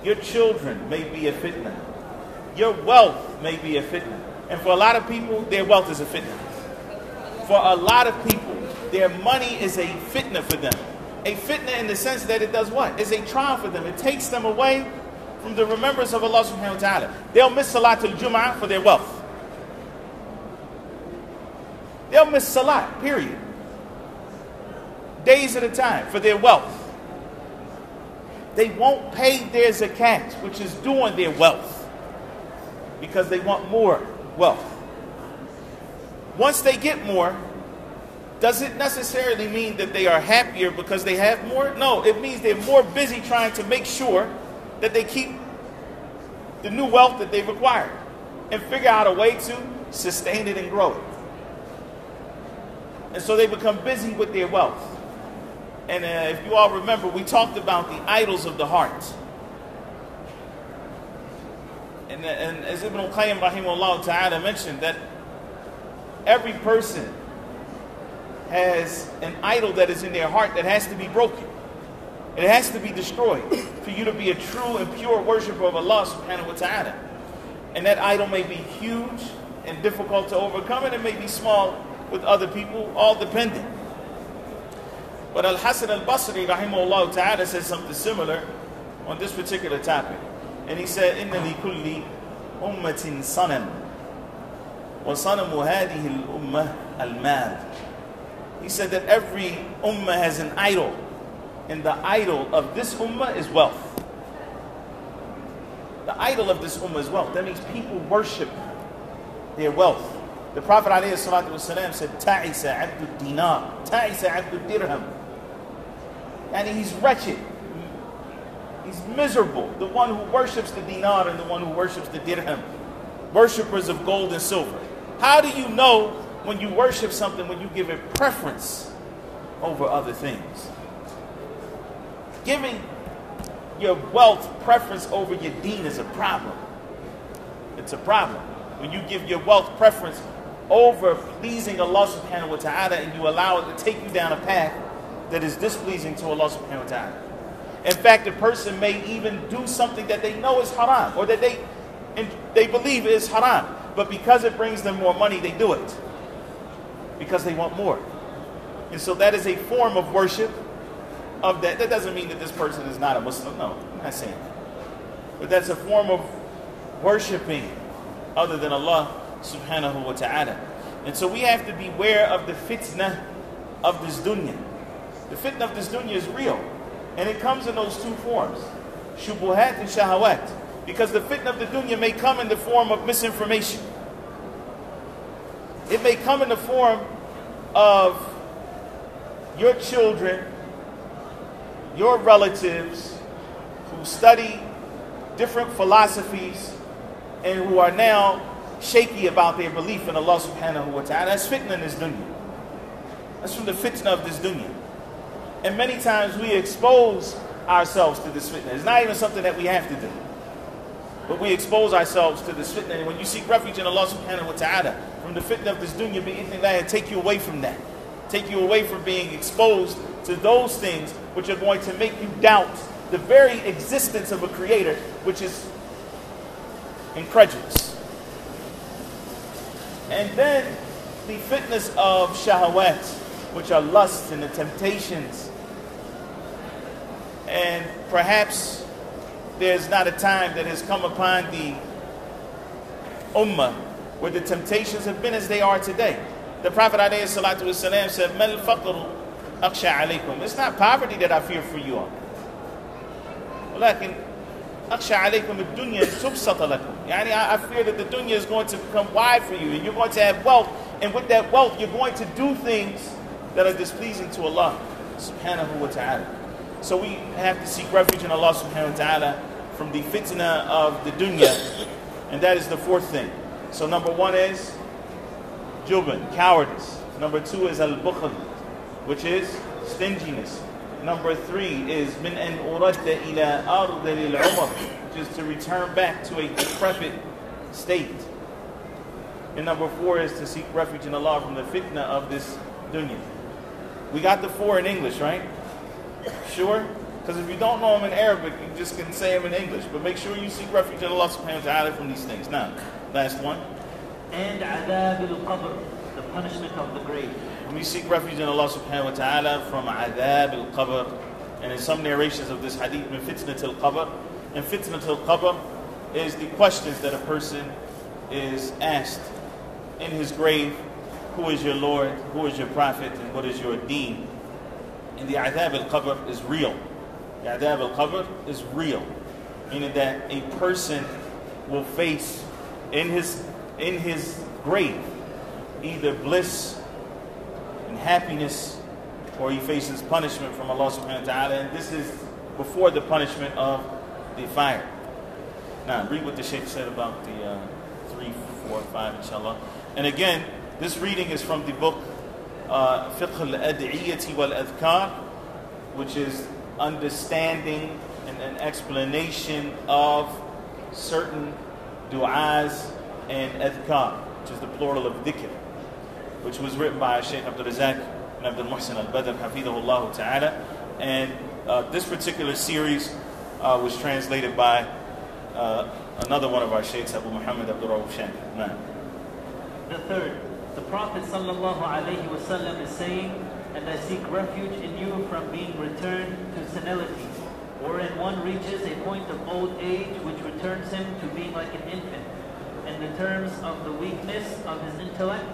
[SPEAKER 1] Your children may be a fitna. Your wealth may be a fitna. And for a lot of people, their wealth is a fitna. For a lot of people, their money is a fitna for them. A fitna in the sense that it does what? It's a trial for them. It takes them away from the remembrance of Allah subhanahu wa ta'ala. They'll miss Salatul Jum'ah for their wealth. They'll miss Salat, period. Days at a time for their wealth. They won't pay their zakat, which is due on their wealth, because they want more wealth. Once they get more, does it necessarily mean that they are happier because they have more? No, it means they're more busy trying to make sure that they keep the new wealth that they've acquired and figure out a way to sustain it and grow it. And so they become busy with their wealth. And if you all remember, we talked about the idols of the heart. And as Ibn al-Qayyim rahimahullah ta'ala mentioned, that every person has an idol that is in their heart that has to be broken. It has to be destroyed for you to be a true and pure worshiper of Allah subhanahu wa ta'ala. And that idol may be huge and difficult to overcome, and it may be small with other people, all dependent. But Al-Hasan al-Basri rahimahullah ta'ala says something similar on this particular topic. And he said, إِنَّ لِكُلِّ أُمَّةٍ صَنَمٍ وَصَنَمُ هَذِهِ الْأُمَّةِ الْمَالِ. He said that every ummah has an idol, and the idol of this ummah is wealth. The idol of this ummah is wealth. That means people worship their wealth. The Prophet ﷺ said, "Ta'isa abdu dinar, ta'isa abdu dirham." And he's wretched. He's miserable. The one who worships the dinar and the one who worships the dirham. Worshippers of gold and silver. How do you know when you worship something, when you give it preference over other things? Giving your wealth preference over your deen is a problem. It's a problem. When you give your wealth preference over pleasing Allah subhanahu wa ta'ala, and you allow it to take you down a path that is displeasing to Allah subhanahu wa ta'ala. In fact, a person may even do something that they know is haram, or that they believe is haram, but because it brings them more money, they do it because they want more. And so that is a form of worship of that. That doesn't mean that this person is not a Muslim. No, I'm not saying that. But that's a form of worshiping other than Allah subhanahu wa ta'ala. And so we have to beware of the fitna of this dunya. The fitna of this dunya is real. And it comes in those two forms, shubuhat and shahawat. Because the fitna of the dunya may come in the form of misinformation. It may come in the form of your children, your relatives who study different philosophies and who are now shaky about their belief in Allah subhanahu wa ta'ala. That's fitna in this dunya. That's from the fitna of this dunya. And many times we expose ourselves to this fitna. It's not even something that we have to do, but we expose ourselves to this fitna. And when you seek refuge in Allah subhanahu wa ta'ala from the fitna of this dunya, bi'idhnillah, take you away from that. Take you away from being exposed to those things which are going to make you doubt the very existence of a creator, which is incredulous. And then the fitness of shahawat, which are lusts and the temptations. And perhaps there's not a time that has come upon the ummah where the temptations have been as they are today. The Prophet ﷺ said, "Mal faqru akhsha alaykum." It's not poverty that I fear for you all. ولكن أخشى عليكم الدنيا تبسط لكم. يعني I fear that the dunya is going to become wide for you, and you're going to have wealth, and with that wealth you're going to do things that are displeasing to Allah subhanahu wa ta'ala. So we have to seek refuge in Allah subhanahu wa ta'ala from the fitna of the dunya, and that is the fourth thing. So number one is jubn, cowardice. Number two is al-bukhl, which is stinginess. Number three is min an uradda ila ardil umar, which is to return back to a decrepit state. And number four is to seek refuge in Allah from the fitna of this dunya. We got the four in English, right? Sure? Because if you don't know them in Arabic, you just can say them in English. But make sure you seek refuge in Allah subhanahu wa ta'ala from these things. Now, last one.
[SPEAKER 2] And adab al-qabr, the punishment of the grave.
[SPEAKER 1] And we seek refuge in Allah subhanahu wa ta'ala from adab al-qabr. And in some narrations of this hadith, min fitnat al-qabr. And fitnat al-qabr is the questions that a person is asked in his grave. Who is your Lord? Who is your Prophet? And what is your deen? And the adab al-qabr is real. The adab al-qabr is real. Meaning that a person will face in his grave either bliss and happiness, or he faces punishment from Allah subhanahu wa ta'ala. And this is before the punishment of the fire. Now read what the Shaykh said about the 3, 4, 5 inshallah. And again, this reading is from the book Fiqh al-Ad'iyyati wal-Adhkar, which is understanding and an explanation of certain du'as and adhkar, which is the plural of dhikr, which was written by Shaykh Abdul Razak and Abdul Muhsin al-Badr, hafidhahullah ta'ala. And this particular series was translated by another one of our sheikhs, Abu Muhammad Abdul Rauf Shankar.
[SPEAKER 2] The third, the Prophet sallallahu alayhi wasallam is saying, and I seek refuge in you from being returned to senility, wherein one reaches a point of old age which returns him to being like an infant. In the terms of the weakness of his intellect,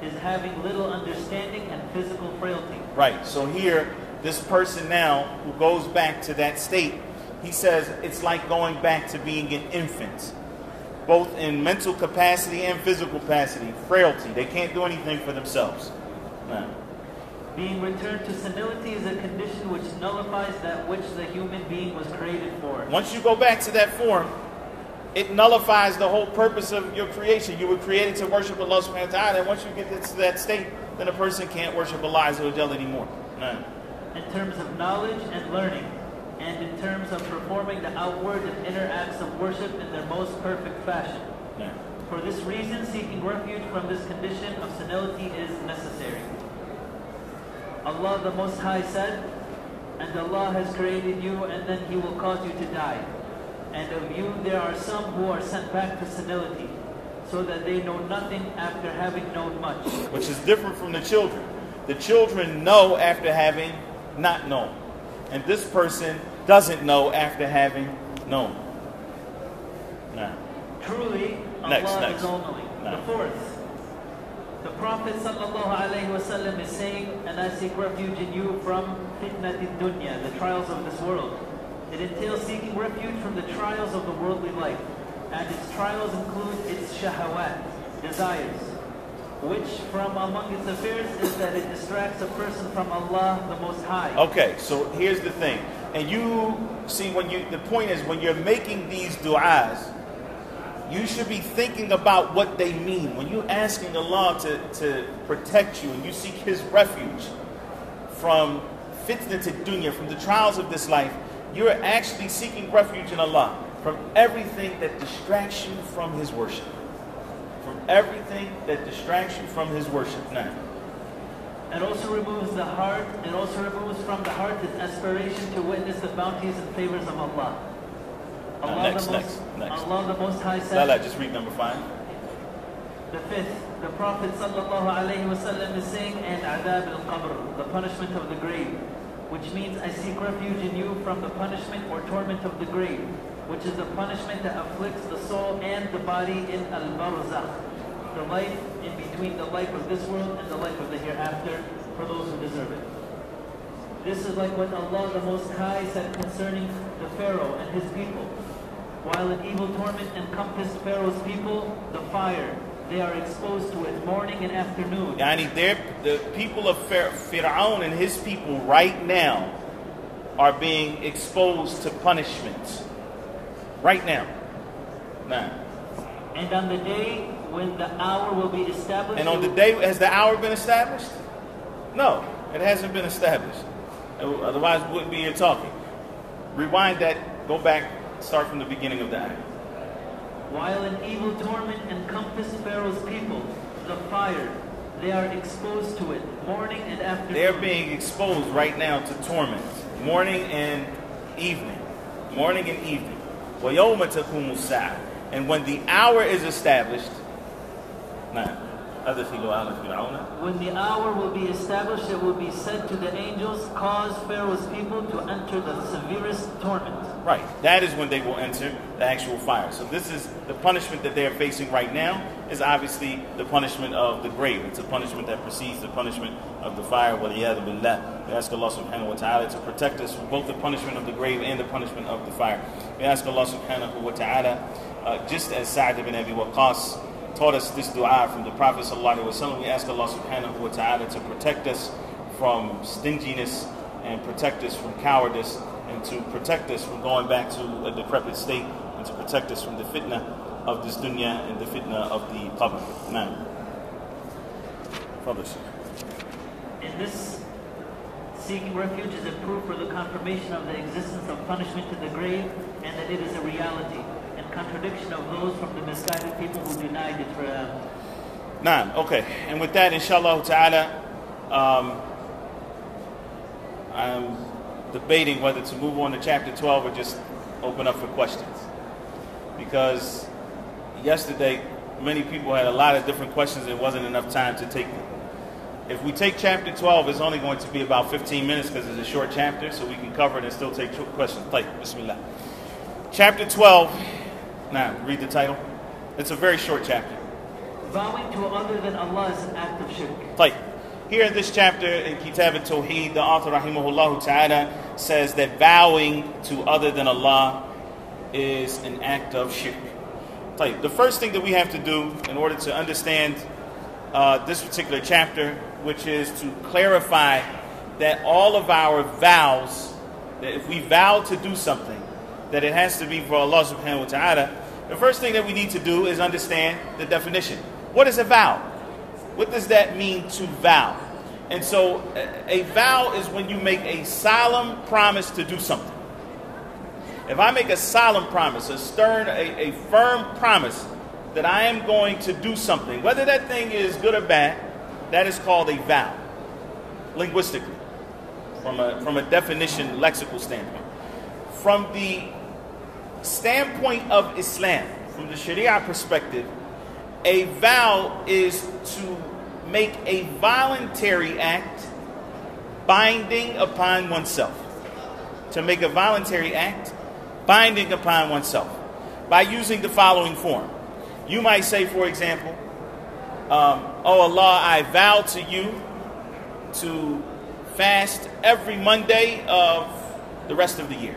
[SPEAKER 2] is having little understanding and physical frailty.
[SPEAKER 1] Right, so here, this person now who goes back to that state, he says it's like going back to being an infant, both in mental capacity and physical capacity, frailty. They can't do anything for themselves. No.
[SPEAKER 2] Being returned to senility is a condition which nullifies that which the human being was created for.
[SPEAKER 1] Once you go back to that form, it nullifies the whole purpose of your creation. You were created to worship Allah subhanahu wa ta'ala, and once you get to that state, then a person can't worship Allah anymore. No.
[SPEAKER 2] In terms of knowledge and learning, and in terms of performing the outward and inner acts of worship in their most perfect fashion.
[SPEAKER 1] No.
[SPEAKER 2] For this reason, seeking refuge from this condition of senility is necessary. Allah the Most High said, and Allah has created you, and then He will cause you to die. And of you there are some who are sent back to senility, so that they know nothing after having known much.
[SPEAKER 1] Which is different from the children. The children know after having not known. And this person doesn't know after having known. Nah.
[SPEAKER 2] Truly, Allah is all-knowing. The fourth, the Prophet ﷺ is saying, and I seek refuge in you from fitnat dunya, the trials of this world. It entails seeking refuge from the trials of the worldly life, and its trials include its shahawat, desires, which from among its affairs is that it distracts a person from Allah the Most High.
[SPEAKER 1] Okay, so here's the thing. And you see, the point is, when you're making these du'as, you should be thinking about what they mean. When you're asking Allah to protect you, and you seek His refuge from fitnat dunya, from the trials of this life, you're actually seeking refuge in Allah from everything that distracts you from His worship. From everything that distracts you from His worship. Now,
[SPEAKER 2] it also removes the heart. It also removes from the heart its aspiration to witness the bounties and favors of Allah.
[SPEAKER 1] Next.
[SPEAKER 2] Allah the Most High said.
[SPEAKER 1] Just read number 5.
[SPEAKER 2] The fifth, the Prophet ﷺ is saying, and adab al-qabr, the punishment of the grave, which means I seek refuge in you from the punishment or torment of the grave, which is the punishment that afflicts the soul and the body in al-barzakh, the life in between the life of this world and the life of the hereafter for those who deserve it. This is like what Allah the Most High said concerning the Pharaoh and his people. While an evil torment encompassed Pharaoh's people, the fire, they are exposed to it morning and afternoon.
[SPEAKER 1] Yani the people of Fir'aun and his people right now are being exposed to punishment. Right now. Nah.
[SPEAKER 2] And on the day when the hour will be established.
[SPEAKER 1] And on the day, has the hour been established? No, it hasn't been established. Otherwise, we wouldn't be here talking. Rewind that, go back, start from the beginning of the ayah.
[SPEAKER 2] While an evil torment encompassed Pharaoh's people, the fire, they are exposed to it morning and afternoon.
[SPEAKER 1] They're being exposed right now to torment, morning and evening. Morning and evening. وَيَوْمَ تَقُومُ السَّاعَةُ. And when the hour is established,
[SPEAKER 2] when the hour will be established, it will be said to the angels, cause Pharaoh's people to enter the severest torment.
[SPEAKER 1] Right, that is when they will enter the actual fire. So this is the punishment that they are facing right now, is obviously the punishment of the grave. It's a punishment that precedes the punishment of the fire. We ask Allah subhanahu wa ta'ala to protect us from both the punishment of the grave and the punishment of the fire. We ask Allah subhanahu wa ta'ala, just as Sa'd ibn Abi Waqqas taught us this dua from the Prophet sallallahu alaihi wasallam, we ask Allah subhanahu wa ta'ala to protect us from stinginess and protect us from cowardice and to protect us from going back to a decrepit state and to protect us from the fitna of this dunya and the fitna of the qabr. Now, publish.
[SPEAKER 2] In this, seeking refuge is a proof for the confirmation of the existence of punishment in the grave and that it is a reality. Contradiction of those from the misguided people who denied it for
[SPEAKER 1] Naam, okay. And with that, inshallah ta'ala, I'm debating whether to move on to chapter 12 or just open up for questions. Because yesterday, many people had a lot of different questions and there wasn't enough time to take them. If we take chapter 12, it's only going to be about 15 minutes because it's a short chapter, so we can cover it and still take questions. Bismillah. Chapter 12. Now, read the title. It's a very short chapter.
[SPEAKER 2] Vowing to other than Allah is an act of shirk.
[SPEAKER 1] Here in this chapter, in Kitab al-Tawhid, the author, rahimahullah ta'ala, says that vowing to other than Allah is an act of shirk. The first thing that we have to do in order to understand this particular chapter, which is to clarify that all of our vows, that if we vow to do something, that it has to be for Allah subhanahu wa ta'ala, the first thing that we need to do is understand the definition. What is a vow? What does that mean to vow? And so a vow is when you make a solemn promise to do something. If I make a solemn promise, a stern, a firm promise that I am going to do something, whether that thing is good or bad, that is called a vow, linguistically, from a definition, lexical standpoint. From the standpoint of Islam, from the Sharia perspective, a vow is to make a voluntary act binding upon oneself. To make a voluntary act binding upon oneself by using the following form. You might say, for example, oh Allah, I vow to you to fast every Monday of the rest of the year.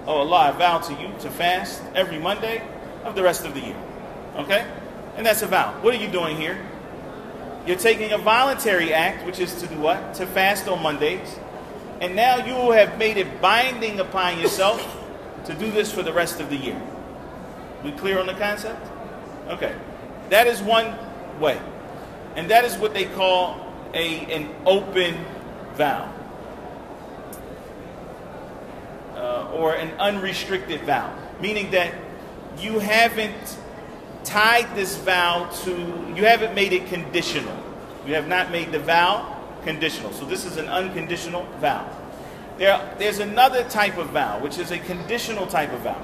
[SPEAKER 1] Oh Allah, I vow to you to fast every Monday of the rest of the year. Okay? And that's a vow. What are you doing here? You're taking a voluntary act, which is to do what? To fast on Mondays. And now you have made it binding upon yourself to do this for the rest of the year. We clear on the concept? Okay. That is one way. And that is what they call an open vow. Or an unrestricted vow, meaning that you haven't tied this vow to, you haven't made it conditional. You have not made the vow conditional. So this is an unconditional vow. There's another type of vow, which is a conditional type of vow.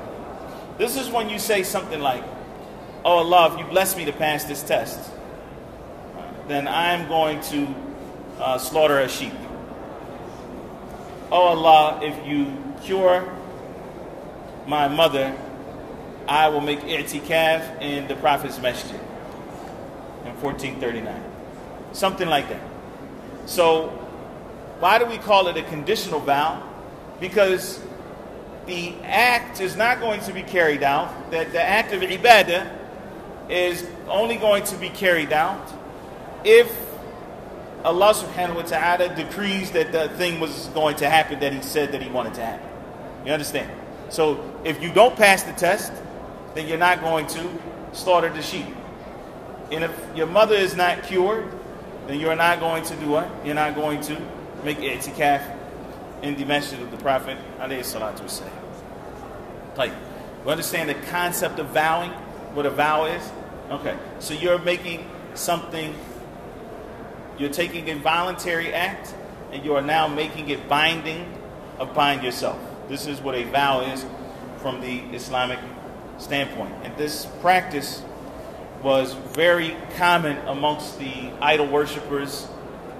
[SPEAKER 1] This is when you say something like, oh Allah, if you bless me to pass this test, then I'm going to slaughter a sheep. Oh Allah, if you cure my mother, I will make i'tikaf in the Prophet's Masjid in 1439. Something like that. So, why do we call it a conditional vow? Because the act is not going to be carried out. That the act of ibadah is only going to be carried out if Allah subhanahu wa ta'ala decrees that the thing was going to happen that He said that He wanted to happen. You understand? So if you don't pass the test, then you're not going to slaughter the sheep. And if your mother is not cured, then you're not going to do what? You're not going to make i'tikaf in the Masjid of the Prophet alayhi salatu wasalam. Like, you understand the concept of vowing? What a vow is? Okay, so you're making something, you're taking a voluntary act and you are now making it binding upon yourself. This is what a vow is from the Islamic standpoint. And this practice was very common amongst the idol worshippers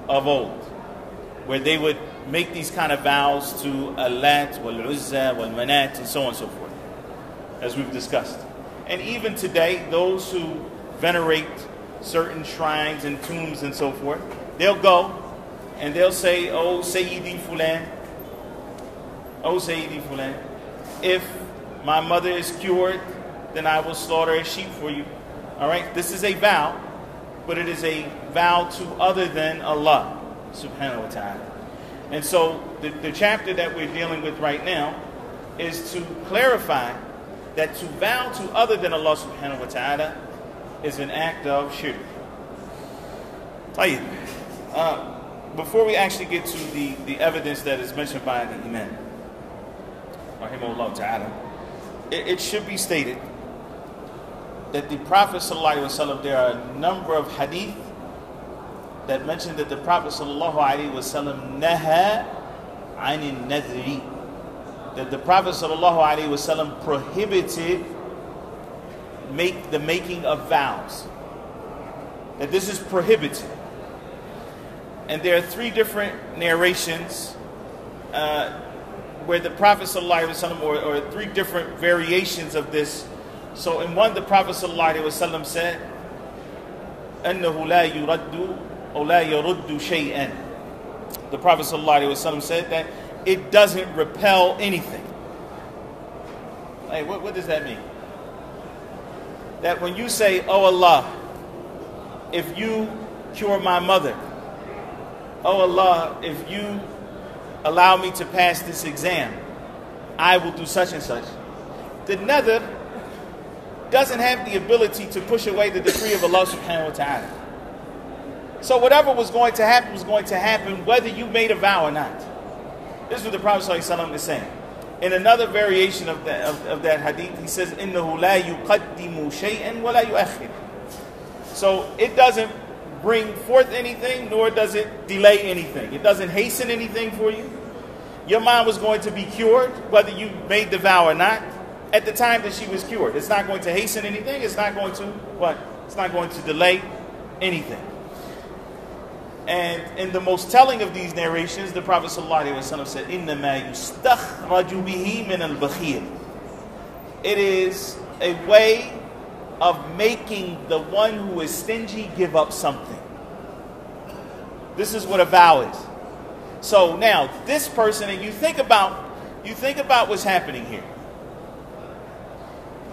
[SPEAKER 1] of old, where they would make these kind of vows to Allat, wal Uzza, wal Manat, and so on and so forth, as we've discussed. And even today, those who venerate certain shrines and tombs and so forth, they'll go and they'll say, oh Sayyidi Fulan, oh Sayyidi Fulan, if my mother is cured, then I will slaughter a sheep for you. All right, this is a vow, but it is a vow to other than Allah subhanahu wa ta'ala. And so the chapter that we're dealing with right now is to clarify that to vow to other than Allah subhanahu wa ta'ala is an act of shirk. Before we actually get to the evidence that is mentioned by the Imam, rahimahullah ta'ala, it should be stated that the Prophet sallallahu alaihi wasallam, there are a number of hadith that mention that the Prophet sallallahu alaihi wasallam naha anin nadri, that the Prophet sallallahu alaihi wasallam prohibited the making of vows, that this is prohibited. And there are three different narrations where the Prophet sallallahu alaihi wasallam, or three different variations of this. So in one, the Prophet ﷺ said, أَنَّهُ لَا يُرَدُّ أو لَا يَرُدُّ شَيْئًا. The Prophet ﷺ said that it doesn't repel anything. Like, what does that mean? That when you say, oh Allah, if you cure my mother, oh Allah, if you allow me to pass this exam, I will do such and such. The nadr doesn't have the ability to push away the decree of Allah subhanahu wa ta'ala. So whatever was going to happen whether you made a vow or not. This is what the Prophet ﷺ is saying. In another variation of that hadith, he says, إِنَّهُ لَا يُقَدِّمُ شَيْئًا وَلَا يُؤَخِّرُ. So it doesn't bring forth anything, nor does it delay anything. It doesn't hasten anything for you. Your mom was going to be cured, whether you made the vow or not, at the time that she was cured. It's not going to hasten anything. It's not going to what? It's not going to delay anything. And in the most telling of these narrations, the Prophet ﷺ said, إِنَّمَا يُسْتَخْرَجُ بِهِ مِنَ الْبَخِيلِ. It is a way of making the one who is stingy give up something. This is what a vow is. So now, this person, and you think about what's happening here.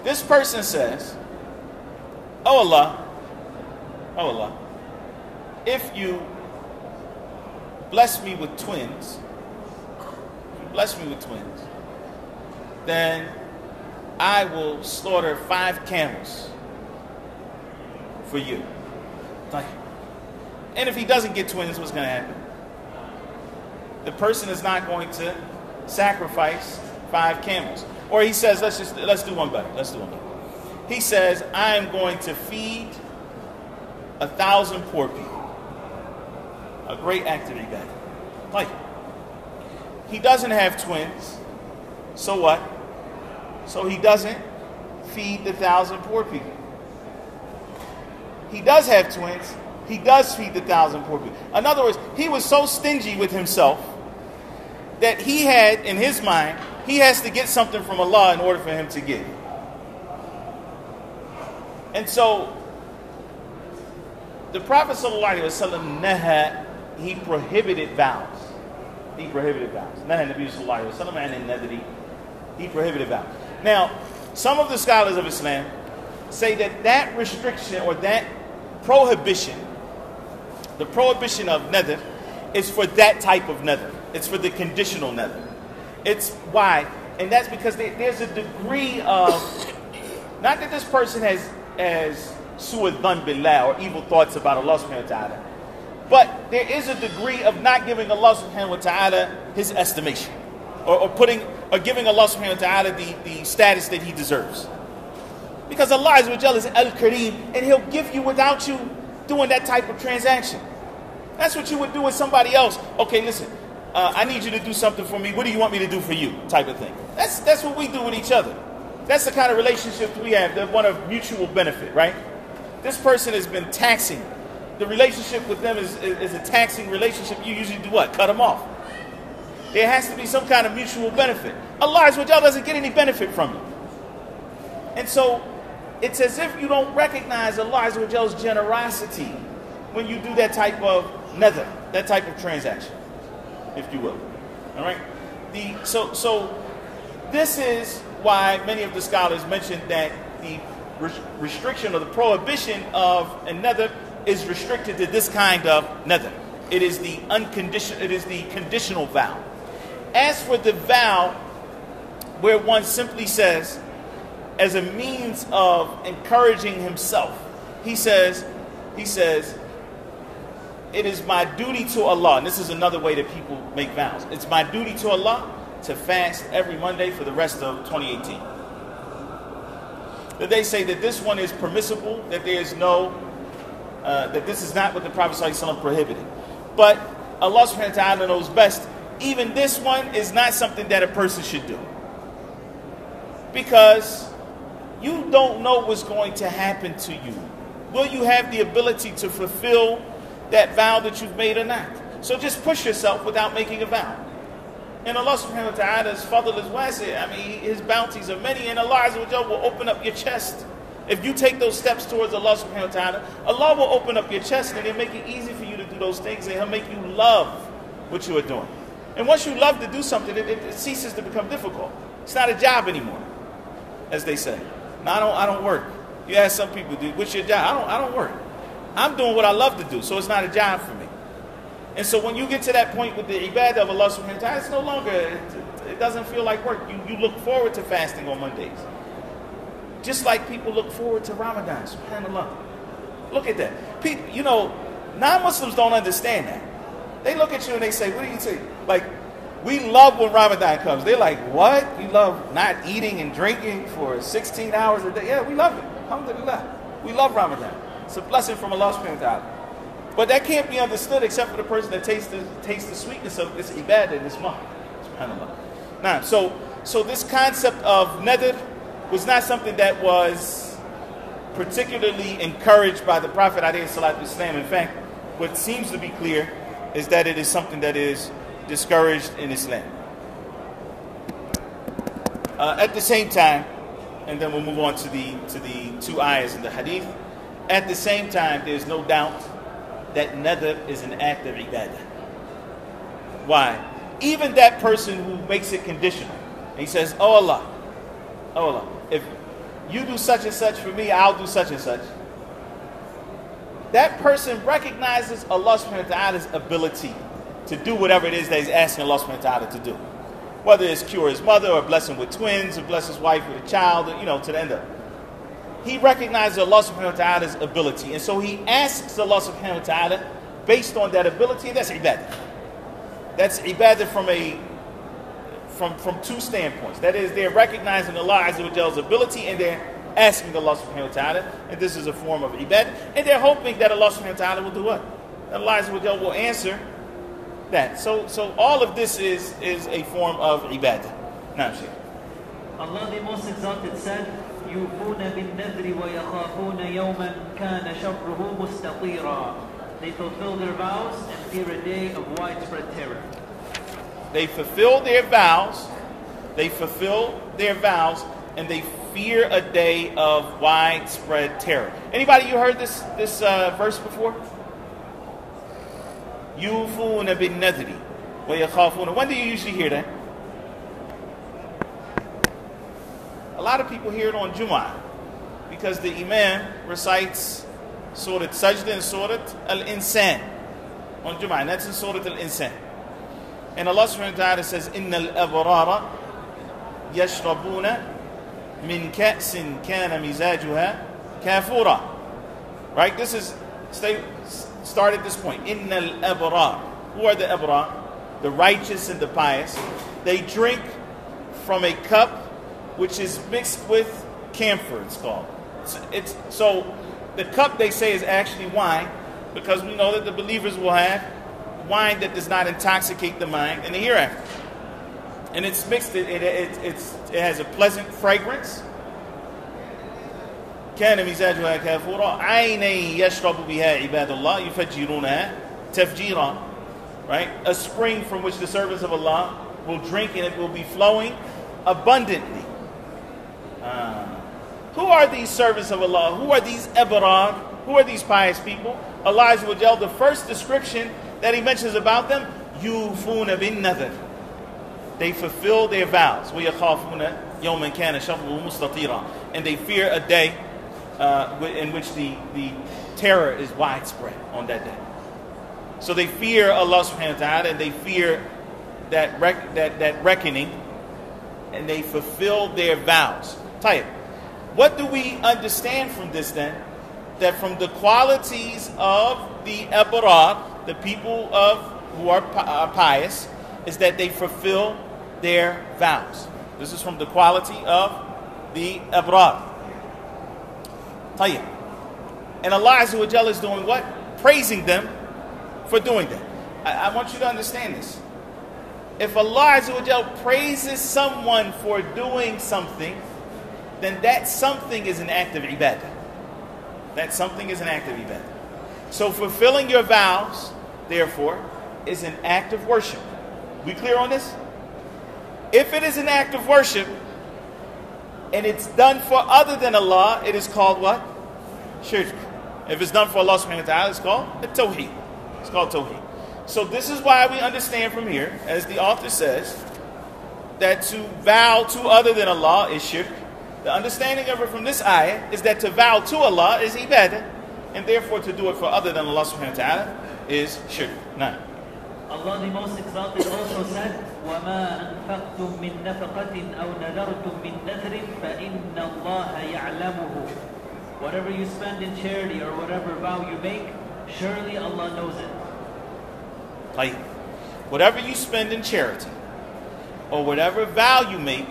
[SPEAKER 1] This person says, oh Allah, if you bless me with twins, then I will slaughter 5 camels for you. And if he doesn't get twins, what's going to happen? The person is not going to sacrifice 5 camels. Or he says, let's do one better. He says, I am going to feed 1,000 poor people. A great act of ibadah. He doesn't have twins. So what? So he doesn't feed the 1,000 poor people. he does have twins, he does feed the 1,000 poor people. In other words, he was so stingy with himself that he had in his mind, he has to get something from Allah in order for him to give. And so, the Prophet ﷺ naha, he prohibited vows. He prohibited vows. Naha Nabi sallallahu alaihi wasallam and nadri. He prohibited vows. Now, some of the scholars of Islam say that that restriction or that prohibition, the prohibition of nadr, is for that type of nadr. It's for the conditional nadr. It's why, and that's because there's a degree of, not that this person has su'adhan billah or evil thoughts about Allah subhanahu wa ta'ala, but there is a degree of not giving Allah subhanahu wa ta'ala his estimation, or giving Allah subhanahu wa ta'ala the status that he deserves. Because Allah Azza wa Jalla is Al-Kareem, and he'll give you without you doing that type of transaction. That's what you would do with somebody else. Okay, listen, I need you to do something for me. What do you want me to do for you? Type of thing. That's what we do with each other. That's the kind of relationship we have, that one of mutual benefit, right? This person has been taxing. The relationship with them is a taxing relationship. You usually do what? Cut them off. There has to be some kind of mutual benefit. Allah Azza wa Jalla doesn't get any benefit from you. And so, it's as if you don't recognize Allah Azza wa Jalla's generosity when you do that type of nadr, that type of transaction, if you will. All right? So this is why many of the scholars mentioned that the restriction or the prohibition of a nadr is restricted to this kind of nadr. It is the conditional vow. As for the vow where one simply says, as a means of encouraging himself, he says, it is my duty to Allah, and this is another way that people make vows. It's my duty to Allah to fast every Monday for the rest of 2018. That they say that this one is permissible, that there is no, that this is not what the Prophet ﷺ prohibited. But Allah subhanahu wa ta'ala knows best. Even this one is not something that a person should do. Because you don't know what's going to happen to you. Will you have the ability to fulfill that vow that you've made or not? So just push yourself without making a vow. And Allah subhanahu wa ta'ala's fadl is wasi'. I mean, his bounties are many, and Allah Azza wa Jalla will open up your chest. If you take those steps towards Allah subhanahu wa ta'ala, Allah will open up your chest, and he'll make it easy for you to do those things, and he'll make you love what you are doing. And once you love to do something, it ceases to become difficult. It's not a job anymore, as they say. No, I don't work. You ask some people, dude, what's your job? I don't work. I'm doing what I love to do, so it's not a job for me. And so when you get to that point with the ibadah of Allah subhanahu wa ta'ala, it's no longer, it doesn't feel like work. You look forward to fasting on Mondays. Just like people look forward to Ramadan, subhanAllah. Look at that. People, non-Muslims don't understand that. They look at you and they say, what do you say? Like, we love when Ramadan comes. They're like, what? You love not eating and drinking for 16 hours a day? Yeah, we love it. Alhamdulillah. We love Ramadan. It's a blessing from Allah subhanahu wa ta'ala. But that can't be understood except for the person that tastes the sweetness of this ibadah in this month. SubhanAllah. Now, so this concept of nadr was not something that was particularly encouraged by the Prophet ﷺ. In fact, what seems to be clear is that it is something that is discouraged in Islam. At the same time, and then we'll move on to the two ayahs in the hadith. At the same time, there's no doubt that nadr is an act of ibadah. Why? Even that person who makes it conditional, and he says, oh Allah, if you do such and such for me, I'll do such and such. That person recognizes Allah subhanahu wa ta'ala's ability to do whatever it is that he's asking Allah subhanahu wa ta'ala to do. Whether it's cure his mother, or bless him with twins, or bless his wife with a child, or, to the end of it. He recognizes Allah subhanahu wa ta'ala's ability. And so he asks Allah subhanahu wa ta'ala based on that ability. That's ibadah. That's ibadah from two standpoints. That is, they're recognizing Allah Azza wa Jalla's ability, and they're asking Allah subhanahu wa ta'ala. And this is a form of ibadah. And they're hoping that Allah subhanahu wa ta'ala will do what? That Allah Azza wa Jalla will answer that. So all of this is a form of ibadah. Now, Shaykh.
[SPEAKER 2] Allah the Most Exalted said, يُوفُونَ بِالنَّذْرِ وَيَخَافُونَ يَوْمًا كَانَ شَرُّهُ مُسْتَطِيرًا. They fulfill their vows and fear a day of widespread terror.
[SPEAKER 1] They fulfill their vows. They fulfill their vows, and they fear a day of widespread terror. Anybody, you heard this verse before? يُوفُونَ بِالنَّذْرِ وَيَخَافُونَ. When do you usually hear that? A lot of people hear it on Jum'ah because the Imam recites Surat Sajda and Surat Al-Insan on Jum'ah, and that's in Surat Al-Insan. And Allah subhanahu wa ta'ala says, إِنَّ الْأَبْرَارَ يَشْرَبُونَ مِنْ كَأْسٍ كَانَ مِزَاجُهَا كَافُورًا. Right? This is, start at this point. إِنَّ الْأَبْرَارَ. Who are the Abrar? The righteous and the pious. They drink from a cup which is mixed with camphor, it's called. So the cup, they say, is actually wine, because we know that the believers will have wine that does not intoxicate the mind in the hereafter. And it's mixed, it has a pleasant fragrance. كان مزاجها كافورا عيني يشرب بها عباد الله يفجرونها تفجيرا. Right? A spring from which the servants of Allah will drink, and it will be flowing abundantly. Who are these servants of Allah? Who are these Abrar? Who are these pious people? Allah Azza wa Jal, the first description that He mentions about them, يُوفُونَ بِالنَّذْرِ. They fulfill their vows. وَيَخَافُونَ يَوْمًا كَانَ شَرُّهُ مُسْتَطِيرًا. And they fear a day in which the terror is widespread on that day. So they fear Allah subhanahu wa ta'ala, and they fear that reckoning, and they fulfill their vows. Tayyib. What do we understand from this then? That from the qualities of the Abrar, the people who are pious, is that they fulfill their vows. This is from the quality of the Abrar. Tayyib. And Allah Azza wa Jalla is doing what? Praising them for doing that. I want you to understand this. If Allah Azza wa Jalla praises someone for doing something, then that something is an act of ibadah. That something is an act of ibadah. So fulfilling your vows, therefore, is an act of worship. We clear on this? If it is an act of worship, and it's done for other than Allah, it is called what? Shirk. If it's done for Allah subhanahu wa ta'ala, it's called tawhid. It's called tawhid. So this is why we understand from here, as the author says, that to vow to other than Allah is shirk. The understanding of it from this ayah is that to vow to Allah is ibadah, and therefore to do it for other than Allah subhanahu wa ta'ala is shirk. Now,
[SPEAKER 2] Allah the Most Exalted also said, وَمَا أَنفَقْتُم مِّن نَفَقَةٍ أَوْ نَذَرْتُم مِّن نَذْرٍ فَإِنَّ اللَّهَ يَعْلَمُهُ. Whatever you spend in charity or whatever vow you make, surely Allah knows it.
[SPEAKER 1] Like, whatever you spend in charity or whatever vow you make,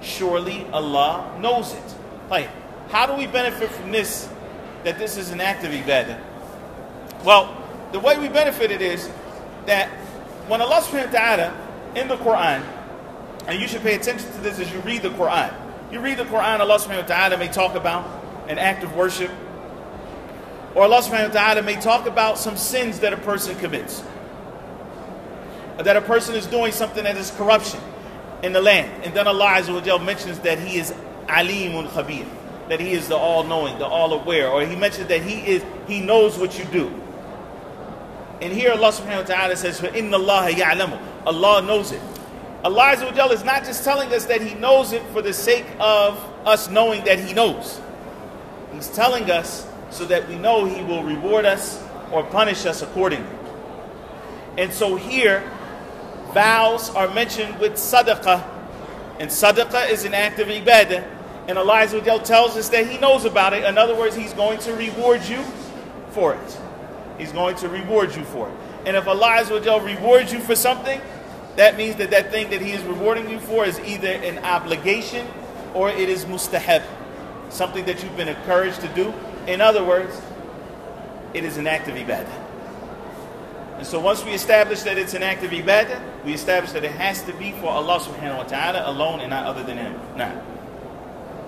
[SPEAKER 1] surely Allah knows it. Like, how do we benefit from this, that this is an act of ibadah? Well, the way we benefit it is that when Allah subhanahu wa ta'ala in the Quran, and you should pay attention to this as you read the Quran. You read the Quran, Allah subhanahu wa ta'ala may talk about an act of worship, or Allah subhanahu wa ta'ala may talk about some sins that a person commits, or that a person is doing something that is corruption in the land. And then Allah Azza wa Jal mentions that He is Alimun Khabir, that He is the all-knowing, the all-aware, or He mentions that He knows what you do. And here Allah subhanahu wa ta'ala says, فَإِنَّ اللَّهَ يَعْلَمُ. Allah knows it. Allah Azza wa Jal is not just telling us that He knows it for the sake of us knowing that He knows. He's telling us so that we know He will reward us or punish us accordingly. And so here, vows are mentioned with sadaqah. And sadaqah is an act of ibadah. And Allah Azza wa Jal tells us that He knows about it. In other words, He's going to reward you for it. He's going to reward you for it. And if Allah Azza wa Jal rewards you for something, that means that that thing that He is rewarding you for is either an obligation or it is mustahab, something that you've been encouraged to do. In other words, it is an act of ibadah. And so once we establish that it's an act of ibadah, we establish that it has to be for Allah subhanahu wa ta'ala alone and not other than Him. Now,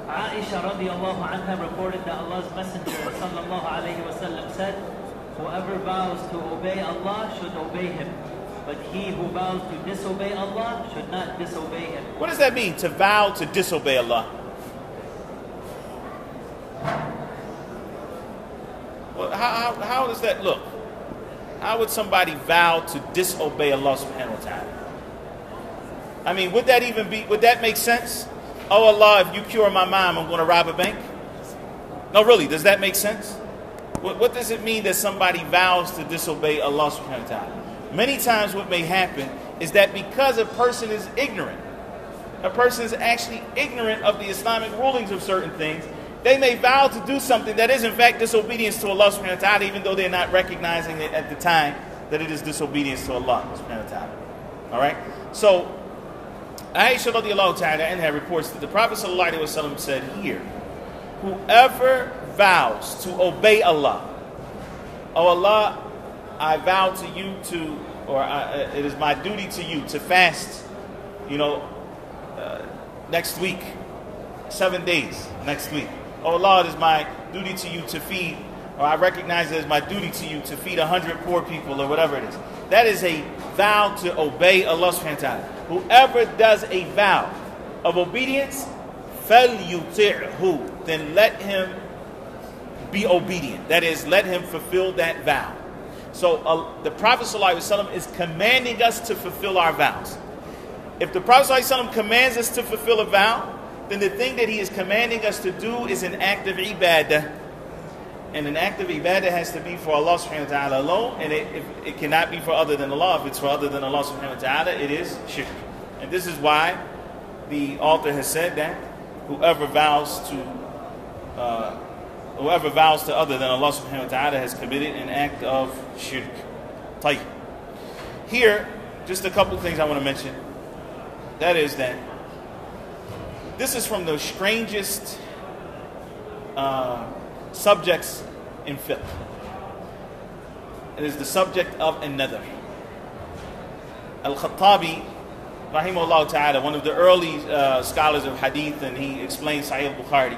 [SPEAKER 2] Aisha radiallahu anha reported that Allah's Messenger sallallahu alayhi wa sallam said, whoever vows to obey Allah should obey Him, but he who vows to disobey Allah should not disobey Him.
[SPEAKER 1] What does that mean, to vow to disobey Allah? Well, how does that look? How would somebody vow to disobey Allah subhanahu wa ta'ala? I mean, would that make sense? Oh Allah, if you cure my mom, I'm going to rob a bank? No, really, does that make sense? What does it mean that somebody vows to disobey Allah subhanahu wa ta'ala? Many times what may happen is that because a person is ignorant, a person is actually ignorant of the Islamic rulings of certain things, they may vow to do something that is in fact disobedience to Allah subhanahu wa ta'ala, even though they're not recognizing it at the time that it is disobedience to Allah subhanahu wa ta'ala. Alright? So, Aisha radiallahu ta'ala anha reports that the Prophet sallallahu alaihi wasallam said here, whoever vows to obey Allah, oh Allah, I vow to you to, or it is my duty to you to fast, next week, 7 days next week. Oh Allah, it is my duty to you to feed, or I recognize it as my duty to you to feed 100 poor people, or whatever it is. That is a vow to obey Allah subhanahu wa ta'ala. Whoever does a vow of obedience, فَلْيُطِعْهُ, then let him be obedient. That is, let him fulfill that vow. So the Prophet ﷺ is commanding us to fulfill our vows. If the Prophet ﷺ commands us to fulfill a vow, then the thing that he is commanding us to do is an act of ibadah. And an act of ibadah has to be for Allah subhanahu wa ta'ala alone, and it cannot be for other than Allah. If it's for other than Allah subhanahu wa ta'ala, it is shirk. And this is why the author has said that whoever vows to other than Allah subhanahu wa ta'ala has committed an act of shirk. Tayyib. Here, just a couple of things I want to mention. That is that this is from the strangest subjects in fiqh. It is the subject of an-nadhr. Al-Khattabi, rahimahullah ta'ala, one of the early scholars of hadith, and he explained Sahih al-Bukhari.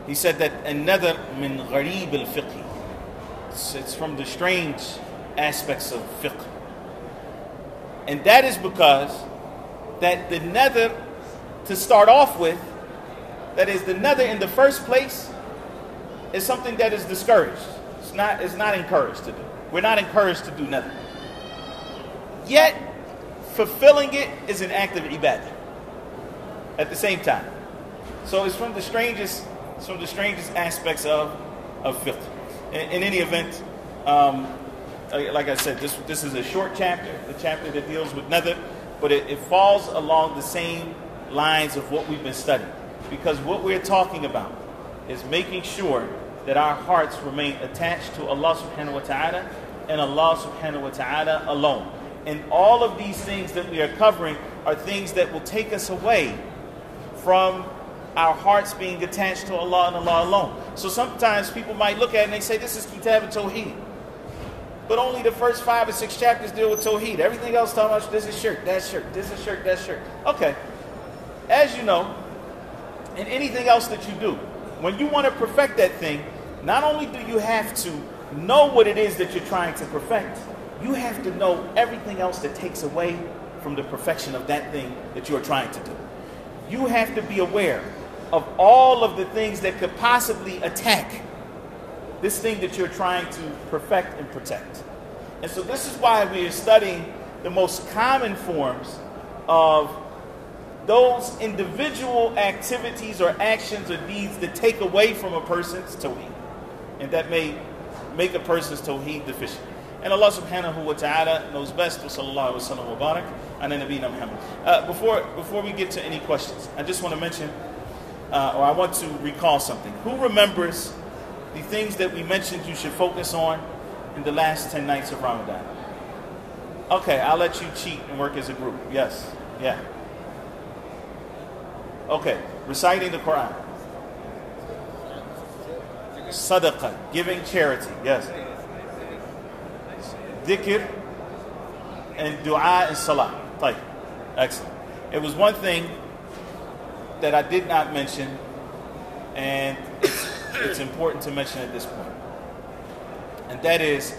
[SPEAKER 1] He said that an-nadhr min gharib al-fiqh. It's from the strange aspects of fiqh. And that is because that the nadhr, to start off with, that is, the nadhr in the first place, is something that is discouraged. It's not encouraged to do. We're not encouraged to do nothing. Yet, fulfilling it is an act of ibadah at the same time. So it's from the strangest aspects of fiqh. In any event, like I said, this is a short chapter, the chapter that deals with nadhr, but it falls along the same lines of what we've been studying. Because what we're talking about is making sure that our hearts remain attached to Allah subhanahu wa ta'ala and Allah subhanahu wa ta'ala alone. And all of these things that we are covering are things that will take us away from our hearts being attached to Allah and Allah alone. So sometimes people might look at it and they say, this is Kitab al-Tawheed. But only the first 5 or 6 chapters deal with Tawheed. Everything else talking about this is shirk, that's shirk, this is shirk, that's shirk. Okay. As you know, in anything else that you do, when you want to perfect that thing, not only do you have to know what it is that you're trying to perfect, you have to know everything else that takes away from the perfection of that thing that you're trying to do. You have to be aware of all of the things that could possibly attack this thing that you're trying to perfect and protect. And so this is why we are studying the most common forms of those individual activities or actions or deeds that take away from a person's tawheed, and that may make a person's tawheed deficient. And Allah subhanahu wa ta'ala knows best. Wa sallallahu wa sallam wa barak ala nabiyyina Muhammad. Before we get to any questions, I just want to mention, or I want to recall something. Who remembers the things that we mentioned you should focus on in the last 10 nights of Ramadan? Okay, I'll let you cheat and work as a group. Yes. Yeah. Okay, reciting the Quran. Sadaqah, giving charity. Yes. dhikr, and dua and salah. طيب. Excellent. It was one thing that I did not mention, and it's important to mention at this point. And that is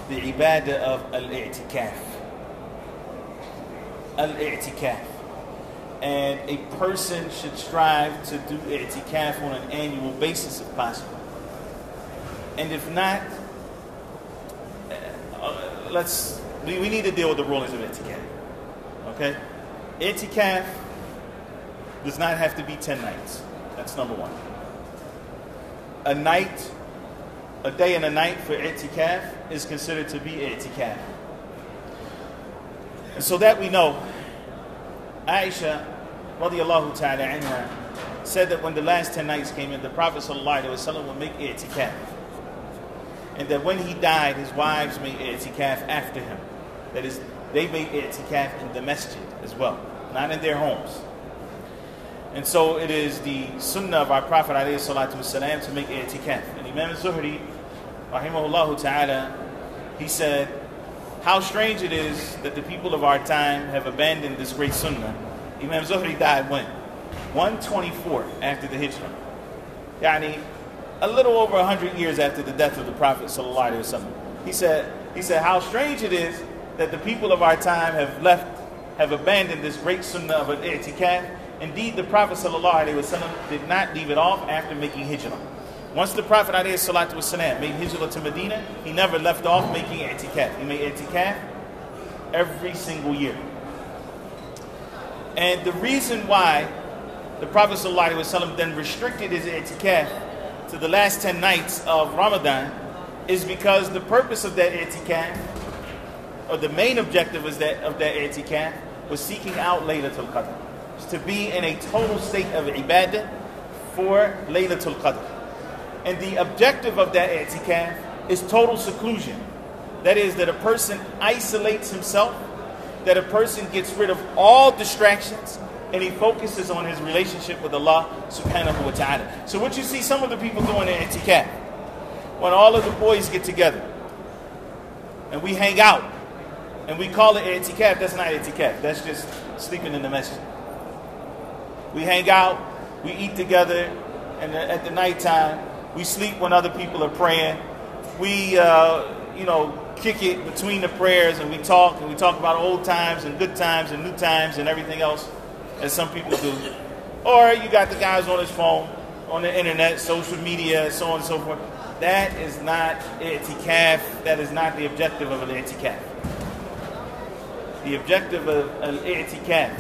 [SPEAKER 1] the ibadah of al-i'tikaf. Al-i'tikaf. And a person should strive to do i'tikaf on an annual basis if possible. And if not, we need to deal with the rulings of i'tikaf. Okay? I'tikaf does not have to be 10 nights. That's number one. A day and a night for i'tikaf is considered to be i'tikaf. And so that we know, Aisha radiallahu ta'ala anha said that when the last 10 nights came in, the Prophet sallallahu alaihi wasallam would make i'tikaf. And that when he died, his wives made i'tikaf after him. That is, they made i'tikaf in the Masjid as well, not in their homes. And so it is the sunnah of our Prophet alayhi salatu wasalam to make i'tikaf. And Imam Zuhri, rahimahullah ta'ala, he said, how strange it is that the people of our time have abandoned this great sunnah. Imam Zuhri died when? 124 after the Hijrah. Yani, a little over 100 years after the death of the Prophet sallallahu alaihi wasallam. He said, how strange it is that the people of our time have abandoned this great sunnah of an i'tikaf. Indeed, the Prophet sallallahu alaihi wasallam did not leave it off after making hijrah. Once the Prophet alayhi salatu wasalam made hijrah to Medina, he never left off making i'tikaf. He made i'tikaf every single year. And the reason why the Prophet sallallahu alaihi wasallam then restricted his i'tikaf to the last 10 nights of Ramadan is because the purpose of that i'tikaf, or the main objective of that i'tikaf, was seeking out Laylatul Qadr. To be in a total state of ibadah for Laylatul Qadr. And the objective of that i'tikaf is total seclusion. That is, that a person isolates himself, that a person gets rid of all distractions, and he focuses on his relationship with Allah subhanahu wa ta'ala. So what you see some of the people doing in i'tikaf, when all of the boys get together, and we hang out, and we call it i'tikaf, that's not i'tikaf, that's just sleeping in the masjid. We hang out, we eat together, and at the nighttime, we sleep when other people are praying. We, kick it between the prayers, and we talk about old times and good times and new times and everything else, as some people do. Or you got the guys on his phone, on the internet, social media, so on and so forth. That is not i'tikaf. That is not the objective of an i'tikaf. The objective of an i'tikaf,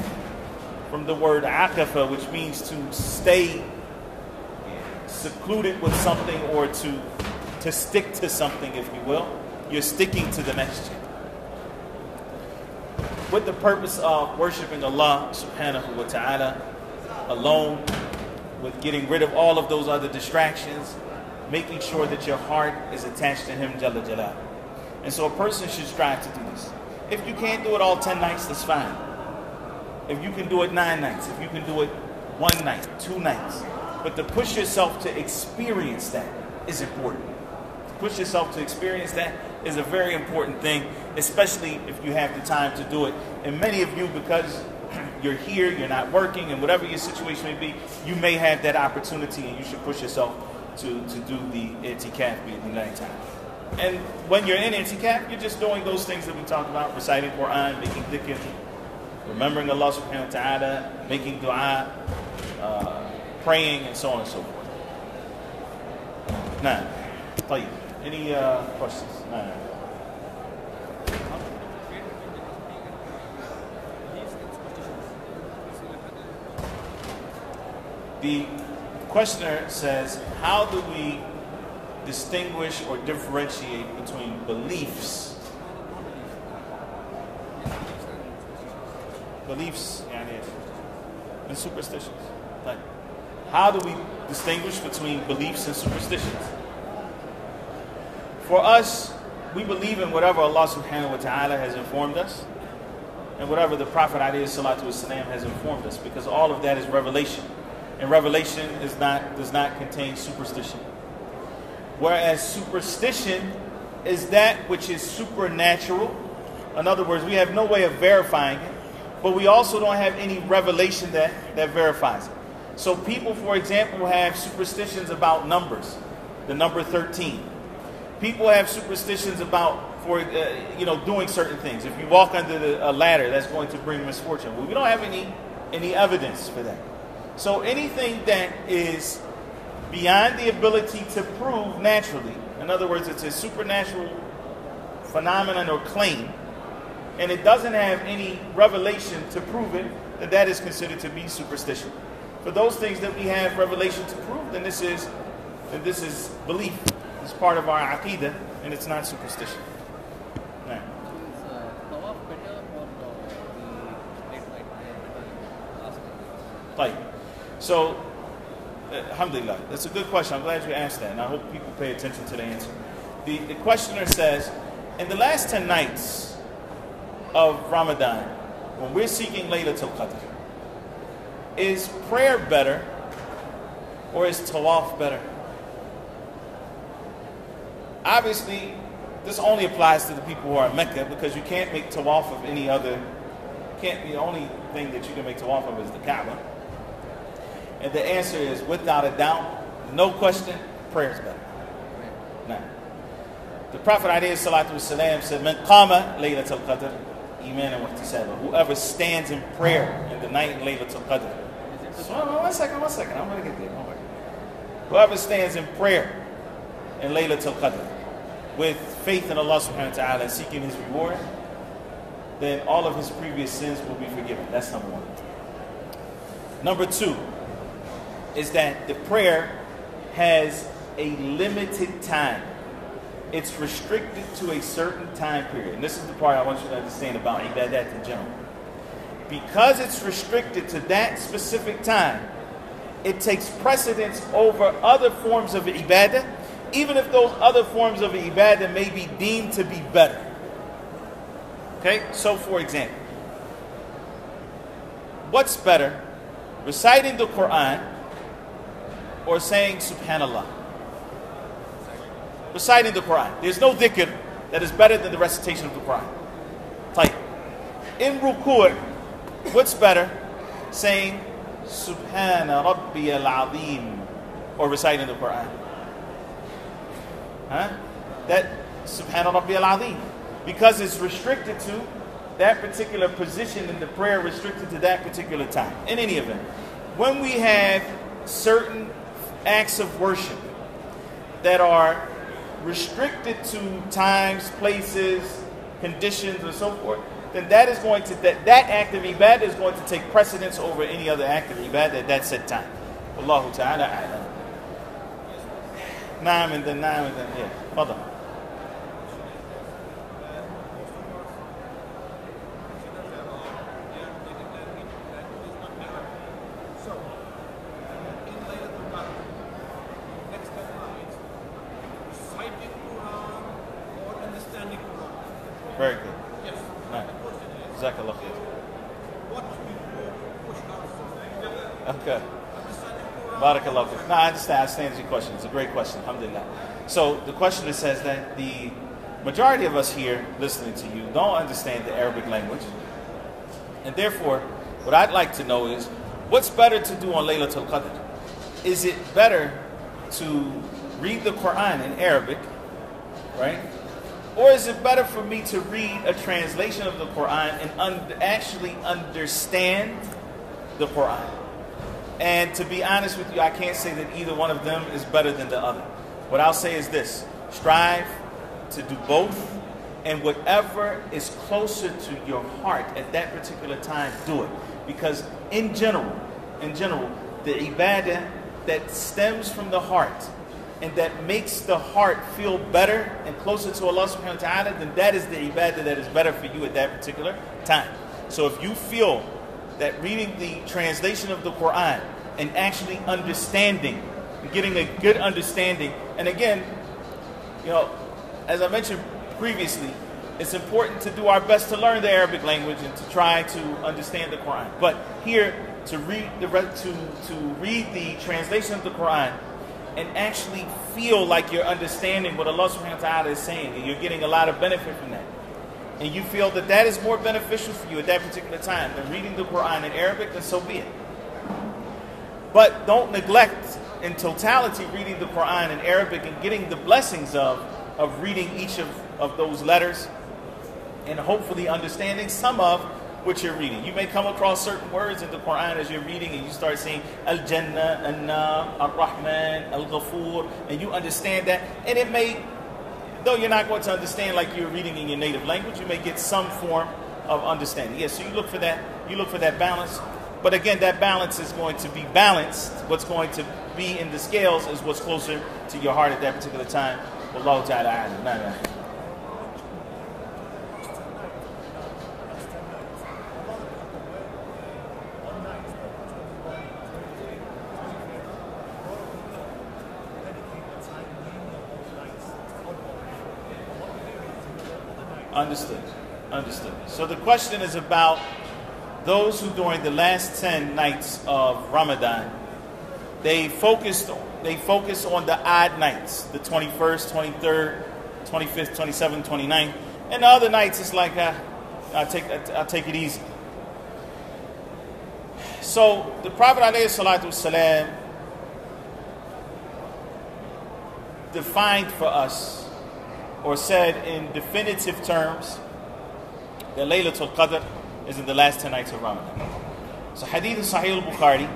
[SPEAKER 1] from the word akafa, which means to stay secluded with something, or to stick to something, if you will. You're sticking to the masjid with the purpose of worshiping Allah subhanahu wa ta'ala alone, with getting rid of all of those other distractions, making sure that your heart is attached to Him Jalla Jalal. And so a person should strive to do this. If you can't do it all 10 nights, that's fine. If you can do it 9 nights, if you can do it 1 night, 2 nights. But to push yourself to experience that is important. To push yourself to experience that is a very important thing, especially if you have the time to do it. And many of you, because you're here, you're not working, and whatever your situation may be, you may have that opportunity, and you should push yourself to do the i'tikaf in the nighttime. And when you're in i'tikaf, you're just doing those things that we talked about, reciting Quran, making dhikr, remembering Allah subhanahu wa ta'ala, making dua, praying, and so on and so forth. Nah. طيب. Any questions? Nah. The questioner says, how do we distinguish or differentiate between beliefs and superstitions? Like, how do we distinguish between beliefs and superstitions? For us, we believe in whatever Allah subhanahu wa ta'ala has informed us, and whatever the Prophet alayhi salatu wasalam has informed us, because all of that is revelation. And revelation does not contain superstition. Whereas superstition is that which is supernatural. In other words, we have no way of verifying it, but we also don't have any revelation that verifies it. So people, for example, have superstitions about numbers, the number 13. People have superstitions about doing certain things. If you walk under a ladder, that's going to bring misfortune. Well, we don't have any evidence for that. So anything that is beyond the ability to prove naturally, in other words, it's a supernatural phenomenon or claim, and it doesn't have any revelation to prove it, then that is considered to be superstition. For those things that we have revelation to prove, then this is belief. It's part of our aqidah, and it's not superstition. Right.
[SPEAKER 3] Tawaf better or the late night?
[SPEAKER 1] Right. So, alhamdulillah, that's a good question. I'm glad you asked that, and I hope people pay attention to the answer. The questioner says, in the last 10 nights of Ramadan, when we're seeking Laylatul Qadr, is prayer better or is tawaf better? Obviously, this only applies to the people who are in Mecca, because you can't make tawaf of any other, the only thing that you can make tawaf of is the Kaaba. And the answer is, without a doubt, no question, prayer is better. Now, the Prophet ﷺ said, "Man qama Laylatul Qadr, imanan wa ihtisaban." Whoever stands in prayer in the night in Laylatul Qadr. So, one second. I'm going to get there. Don't worry. Whoever stands in prayer in Laylatul Qadr with faith in Allah subhanahu wa ta'ala and seeking his reward, then all of his previous sins will be forgiven. That's number one. Number two is that the prayer has a limited time. It's restricted to a certain time period. And this is the part I want you to understand about ibadat in general. Because it's restricted to that specific time, it takes precedence over other forms of ibadah, even if those other forms of ibadah may be deemed to be better. Okay? So, for example, what's better, reciting the Quran or saying Subhanallah? Reciting the Quran. There's no dhikr that is better than the recitation of the Quran. Like, in ruku', what's better, saying Subhana Rabbiyal Azim or reciting the Quran? That Subhana Rabbiyal Azim, because it's restricted to that particular position in the prayer, restricted to that particular time. In any event, when we have certain acts of worship that are restricted to times, places, conditions, and so forth, then that is going to that act of ibadah is going to take precedence over any other act of ibadah at that set time. Wallahu ta'ala a'lam. Naam and then yeah. Fadal. Very good.
[SPEAKER 4] Yes.
[SPEAKER 1] Nice. Jazakallah khair. Okay. Barakallah fiik. No, I understand your question. It's a great question. Alhamdulillah. So the questioner says that the majority of us here listening to you don't understand the Arabic language. And therefore, what I'd like to know is, what's better to do on Laylatul Qadr? Is it better to read the Quran in Arabic, right? Or is it better for me to read a translation of the Quran and actually understand the Quran? And to be honest with you, I can't say that either one of them is better than the other. What I'll say is this: strive to do both, and whatever is closer to your heart at that particular time, do it. Because in general, the ibadah that stems from the heart and that makes the heart feel better and closer to Allah subhanahu wa ta'ala, then that is the ibadah that is better for you at that particular time. So if you feel that reading the translation of the Quran and actually understanding, getting a good understanding, and again, as I mentioned previously, it's important to do our best to learn the Arabic language and to try to understand the Quran. But here, to read the translation of the Quran and actually feel like you're understanding what Allah subhanahu wa ta'ala is saying, and you're getting a lot of benefit from that, and you feel that that is more beneficial for you at that particular time than reading the Quran in Arabic, then so be it. But don't neglect in totality reading the Quran in Arabic and getting the blessings of reading each of those letters and hopefully understanding some of what you're reading. You may come across certain words in the Quran as you're reading, and you start saying Al-Jannah, An-Nar, Ar-Rahman, Al-Ghafur, and you understand that. And it may, though you're not going to understand like you're reading in your native language, you may get some form of understanding. Yes, so you look for that. You look for that balance. But again, that balance is going to be balanced. What's going to be in the scales is what's closer to your heart at that particular time. Wallahu ta'ala a'lam. Understood. So the question is about those who during the last 10 nights of Ramadan, they focus on the odd nights, the 21st, 23rd, 25th, 27th, 29th, and the other nights it's like I'll take it easy. So the Prophet ﷺ defined for us, or said in definitive terms, that Laylatul Qadr is in the last 10 nights of Ramadan. So hadith in Sahih al-Bukhari,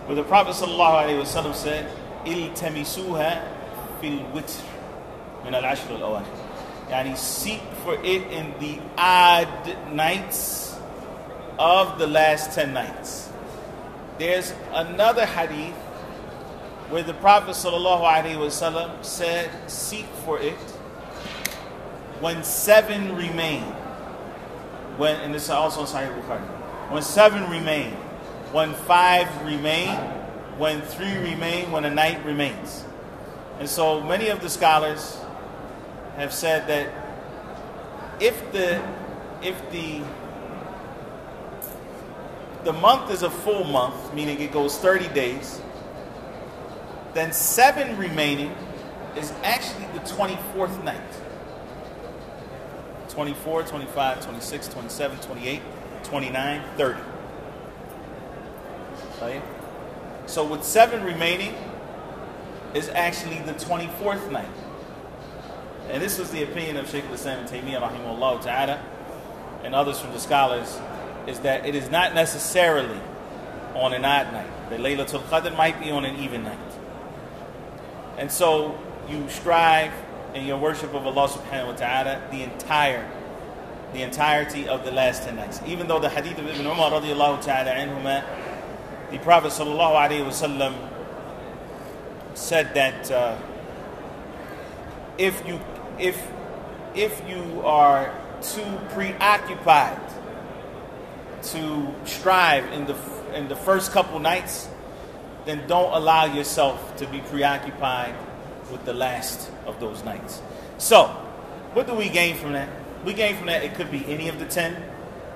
[SPEAKER 1] where the Prophet ﷺ said, "Iltamisuha fil witr min al-ashr al-awal." Yani seek for it in the odd nights of the last 10 nights. There's another hadith where the Prophet ﷺ said, seek for it when 7 remain. And this is also in Sahih Bukhari. When 7 remain, when 5 remain, when 3 remain, when a night remains. And so many of the scholars have said that if the month is a full month, meaning it goes 30 days, then 7 remaining is actually the 24th night. 24, 25, 26, 27, 28, 29, 30. Right? So with 7 remaining is actually the 24th night. And this was the opinion of Shaykh Tahir Wyatt rahimahullah ta'ala and others from the scholars, is that it is not necessarily on an odd night. The Laylatul Qadr might be on an even night. And so you strive in your worship of Allah subhanahu wa ta'ala the entirety of the last 10 nights. Even though the hadith of Ibn Umar radiallahu ta'ala anhuma, the Prophet sallallahu alayhi wa sallam said that if you are too preoccupied to strive in the first couple nights, then don't allow yourself to be preoccupied with the last of those nights. So, what do we gain from that? We gain from that it could be any of the 10.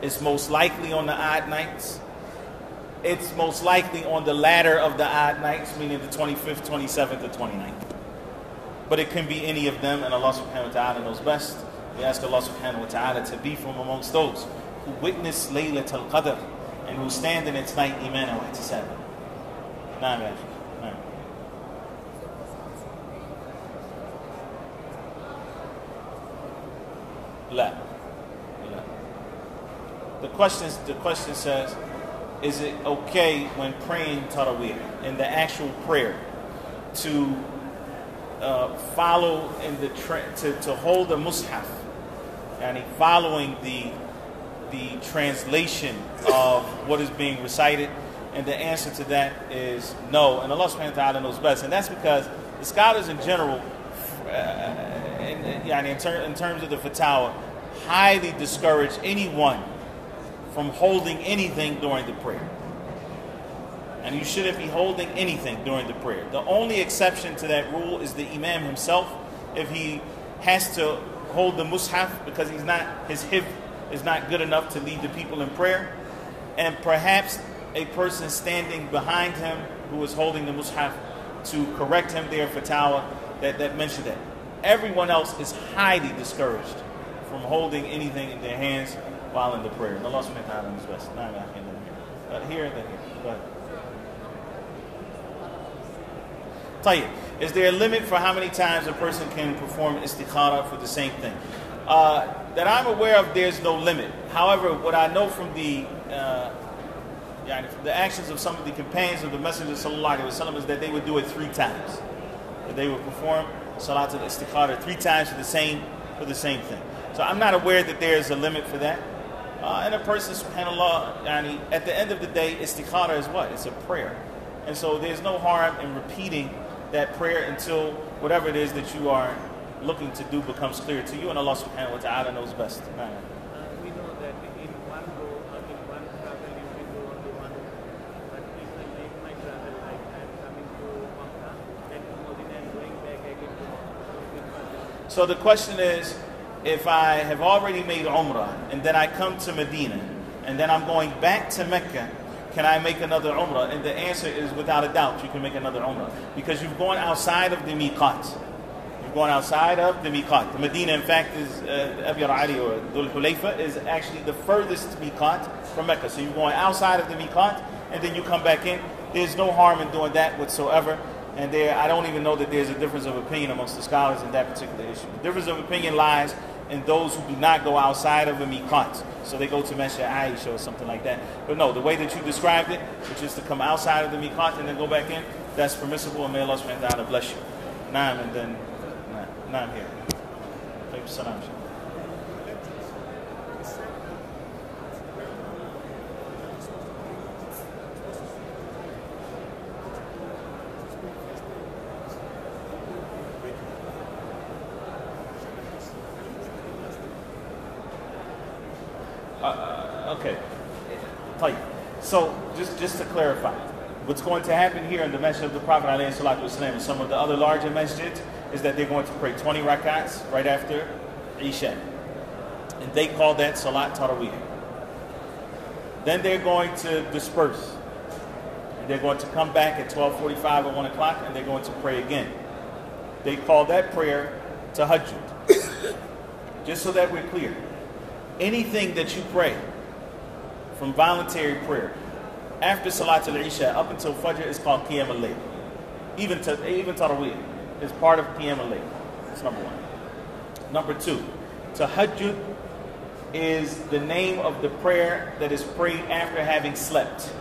[SPEAKER 1] It's most likely on the odd nights. It's most likely on the latter of the odd nights, meaning the 25th, 27th, or 29th. But it can be any of them, and Allah subhanahu wa ta'ala knows best. We ask Allah subhanahu wa ta'ala to be from amongst those who witness Laylatul Qadr and who stand in its night iman wa ihtisab. Naam ya akhi. Naam. La. The question says, is it okay when praying taraweeh, in the actual prayer, to follow in the to hold the mushaf, and following the translation of what is being recited? And the answer to that is no, and Allah subhanahu wa ta'ala knows best. And that's because the scholars in general, in terms of the fatwa, highly discourage anyone from holding anything during the prayer. And you shouldn't be holding anything during the prayer. The only exception to that rule is the imam himself. If he has to hold the mushaf because his hifz is not good enough to lead the people in prayer, and perhaps a person standing behind him who is holding the mushaf to correct him there for fatwa that mentioned that. Everyone else is highly discouraged from holding anything in their hands while in the prayer. And Allah subhanahu wa ta'ala is best. Nah, I can't do it here. But here and then here. Go ahead. Tayyib. Is there a limit for how many times a person can perform istikhara for the same thing? That I'm aware of, there's no limit. However, what I know from the actions of some of the companions of the Messenger sallallahu alaihi wasallam is that they would do it 3 times. That they would perform salat al-istikhara 3 times for the same thing. So I'm not aware that there's a limit for that. And a person, subhanAllah, at the end of the day, istikhara is what? It's a prayer. And so there's no harm in repeating that prayer until whatever it is that you are looking to do becomes clear to you, and Allah subhanahu wa ta'ala knows best.
[SPEAKER 3] We know that in one go, in one travel, you can go only one. But if I make my travel like I'm coming to Makkah, then to Madinah and going back again to Makkah.
[SPEAKER 1] So the question is, if I have already made Umrah, and then I come to Medina, and then I'm going back to Mecca, can I make another Umrah? And the answer is, without a doubt, you can make another Umrah. Because you've gone outside of the miqat. You've gone outside of the miqat. The Medina, in fact, is Abiyar Ali or Dhul Hulayfa is actually the furthest miqat from Mecca. So you're going outside of the miqat, and then you come back in. There's no harm in doing that whatsoever. And I don't even know that there's a difference of opinion amongst the scholars in that particular issue. The difference of opinion lies in those who do not go outside of a miqat. So they go to Masjid Aisha or something like that. But no, the way that you described it, which is to come outside of the miqat and then go back in, that's permissible, and may Allah subhanahu wa ta'ala bless you. Naam, and then Naam here. Thank you, salam. Okay. So just to clarify, what's going to happen here in the Masjid of the Prophet ﷺ and some of the other larger masjids is that they're going to pray 20 rakats right after Isha. And they call that Salat Taraweeh. Then they're going to disperse. And they're going to come back at 12:45 or 1 o'clock, and they're going to pray again. They call that prayer Tahajjud. Just so that we're clear. Anything that you pray from voluntary prayer after Salat al-Isha up until Fajr is called Qiyam al-Layl. Even Taraweeh is part of Qiyam al-Layl. That's number 1. Number 2, Tahajjud is the name of the prayer that is prayed after having slept.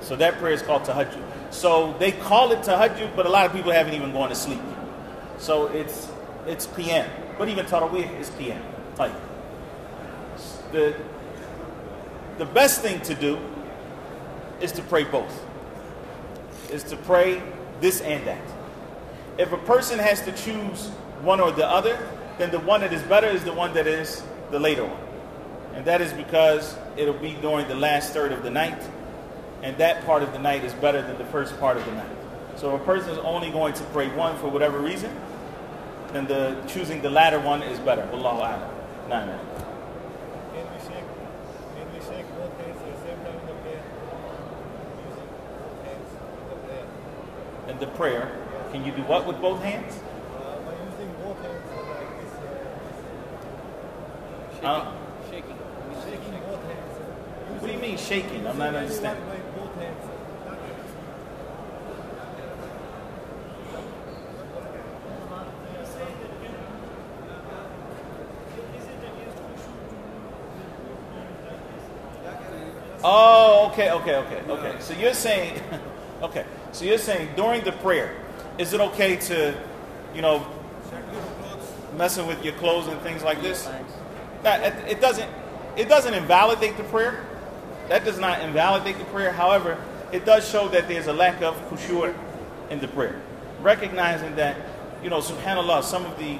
[SPEAKER 1] So that prayer is called Tahajjud. So they call it Tahajjud, but a lot of people haven't even gone to sleep. So it's Qiyam. But even Taraweeh is Qiyam. The best thing to do is to pray both. Is to pray this and that. If a person has to choose one or the other, then the one that is better is the one that is the later one. And that is because it'll be during the last third of the night, and that part of the night is better than the first part of the night. So if a person is only going to pray one for whatever reason, then choosing the latter one is better. Wallahu a'lam. Nah.
[SPEAKER 4] Can we shake both hands at the same time in the prayer? Using both hands in the prayer.
[SPEAKER 1] In the prayer, can you do what with both hands?
[SPEAKER 4] By using both hands like this.
[SPEAKER 3] Shaking.
[SPEAKER 4] Shaking both hands.
[SPEAKER 1] What do you mean shaking? I'm not understanding.
[SPEAKER 4] By both hands.
[SPEAKER 1] Oh, okay. So you're saying, during the prayer, is it okay to, messing with your clothes and things like this? It doesn't invalidate the prayer. That does not invalidate the prayer. However, it does show that there's a lack of khushu' in the prayer. Recognizing that, subhanAllah,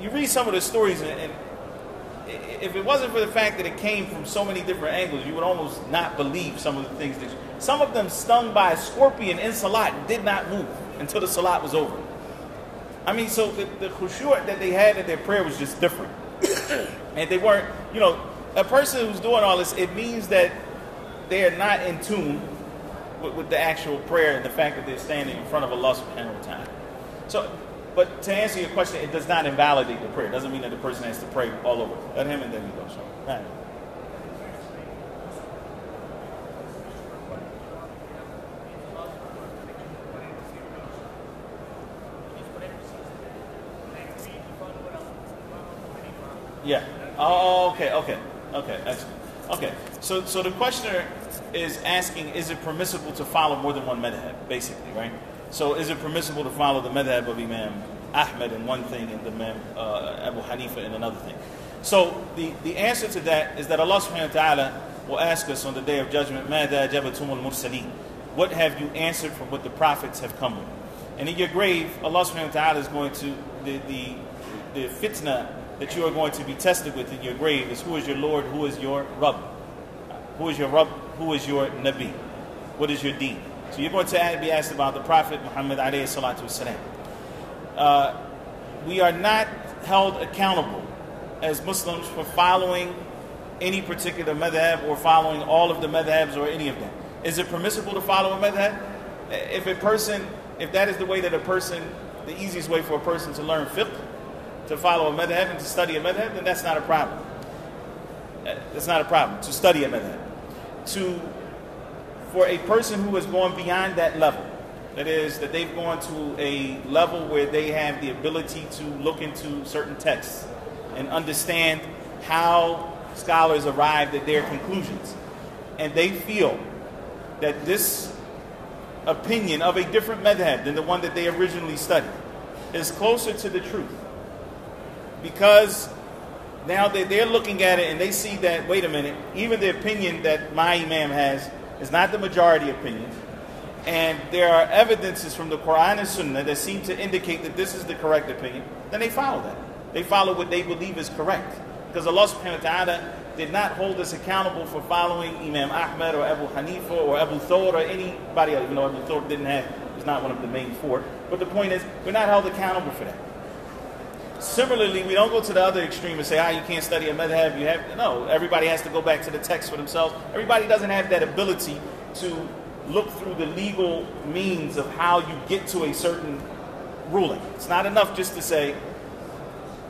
[SPEAKER 1] you read some of the stories and if it wasn't for the fact that it came from so many different angles, you would almost not believe some of the things some of them stung by a scorpion in salat did not move until the salat was over. So the khushu' that they had in their prayer was just different. And they weren't, a person who's doing all this, it means that they are not in tune with the actual prayer and the fact that they're standing in front of Allah subhanahu wa ta'ala. So, but to answer your question, it does not invalidate the prayer. It doesn't mean that the person has to pray all over. Let him and then we go. So, right. Yeah. Oh, okay. Excellent. Okay. So the questioner is asking, is it permissible to follow more than one madhab, basically, right? So is it permissible to follow the madhab of Imam Ahmad in one thing and the Imam Abu Hanifa in another thing? So the answer to that is that Allah subhanahu wa ta'ala will ask us on the Day of Judgment, مَاذَا جَبَتُمُ الْمُرْسَلِينَ? What have you answered from what the prophets have come with? And in your grave, Allah subhanahu wa ta'ala is going to, the fitna that you are going to be tested with in your grave is who is your Lord, who is your Rabb? Who is your Rabb? Who is your Nabi? What is your deen? So you're going to be asked about the Prophet Muhammad alayhi salatu wasalam. We are not held accountable as Muslims for following any particular madhab or following all of the madhabs or any of them. Is it permissible to follow a madhab? If that is the way that the easiest way for a person to learn fiqh, to follow a madhab and to study a madhab, then that's not a problem. That's not a problem, to study a madhab. For a person who has gone beyond that level, that is, that they've gone to a level where they have the ability to look into certain texts and understand how scholars arrived at their conclusions, and they feel that this opinion of a different madhab than the one that they originally studied is closer to the truth, because now they're looking at it and they see that, wait a minute, even the opinion that my imam has is not the majority opinion, and there are evidences from the Quran and Sunnah that seem to indicate that this is the correct opinion, then they follow that. They follow what they believe is correct, because Allah subhanahu wa ta'ala did not hold us accountable for following Imam Ahmad or Abu Hanifa or Abu Thawr or anybody else. Even though Abu Thawr was not one of the main four, but the point is, we're not held accountable for that. Similarly, we don't go to the other extreme and say, you can't study a madhab. No, everybody has to go back to the text for themselves. Everybody doesn't have that ability to look through the legal means of how you get to a certain ruling. It's not enough just to say,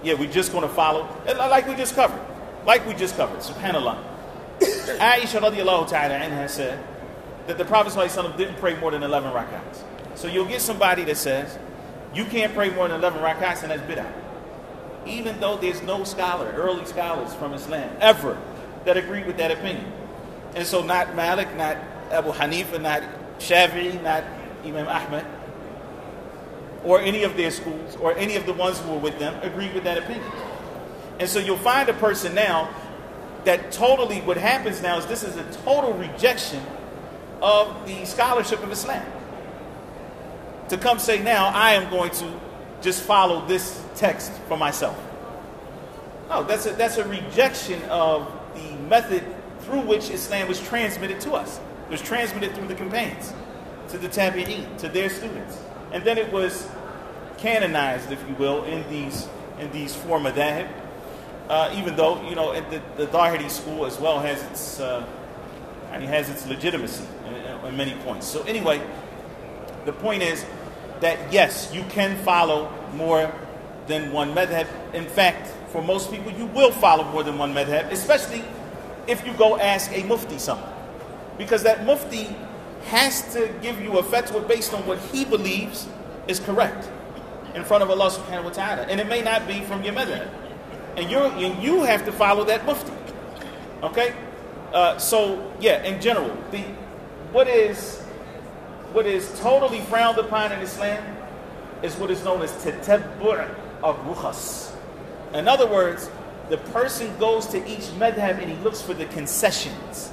[SPEAKER 1] yeah, we're just going to follow, like we just covered. Subhanallah. Aisha radiallahu ta'ala anha said that the Prophet ﷺ didn't pray more than 11 rakats. So you'll get somebody that says, you can't pray more than 11 rakats, and that's bid'ah. Even though there's no early scholars from Islam, ever, that agree with that opinion. And so not Malik, not Abu Hanifa, not Shafi'i, not Imam Ahmad, or any of their schools, or any of the ones who were with them, agree with that opinion. And so you'll find a person now that totally, what happens now is this is a total rejection of the scholarship of Islam. To come say now, I am going to just follow this text for myself. No, that's a rejection of the method through which Islam was transmitted to us. It was transmitted through the companions, to the tabi'een, to their students. And then it was canonized, if you will, in these four madhab. Even though, the Tahiri school as well has its legitimacy in many points. So anyway, the point is that yes, you can follow more than one madhab. In fact, for most people, you will follow more than one madhab, especially if you go ask a mufti something. Because that mufti has to give you a fatwa based on what he believes is correct in front of Allah subhanahu wa ta'ala. And it may not be from your madhab. And you have to follow that mufti. Okay? So, yeah, in general, what is totally frowned upon in Islam is what is known as tatabbu' al-rukhas. In other words, the person goes to each madhab and he looks for the concessions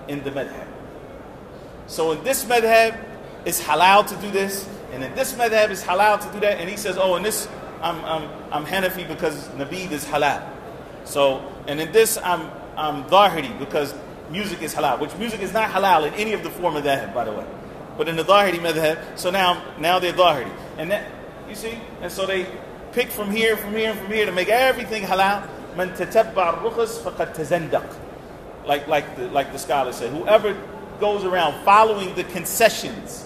[SPEAKER 1] in the madhab. So in this madhab, it's halal to do this, and in this madhab, it's halal to do that, and he says, in this, I'm Hanafi because Nabeed is halal. So, and in this, I'm Zahiri because music is halal, which music is not halal in any of the four madhab, by the way. But in the Zahiri madhab, so now they're Zahiri. And that, you see? And so they pick from here to make everything halal. Man tatabba' ar-rukhas faqad tazandaq. Like the scholar said, whoever goes around following the concessions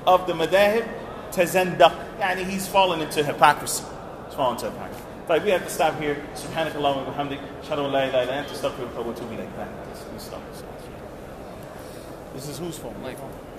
[SPEAKER 1] of the madahib, tazandaq, yani he's fallen into hypocrisy. He's fallen into hypocrisy. Like we have to stop here. Subhanakallah wa bihamdik, shadu la ilaha illa anta, astaghfiruka wa atubu ilayk. This is whose phone?
[SPEAKER 5] My phone.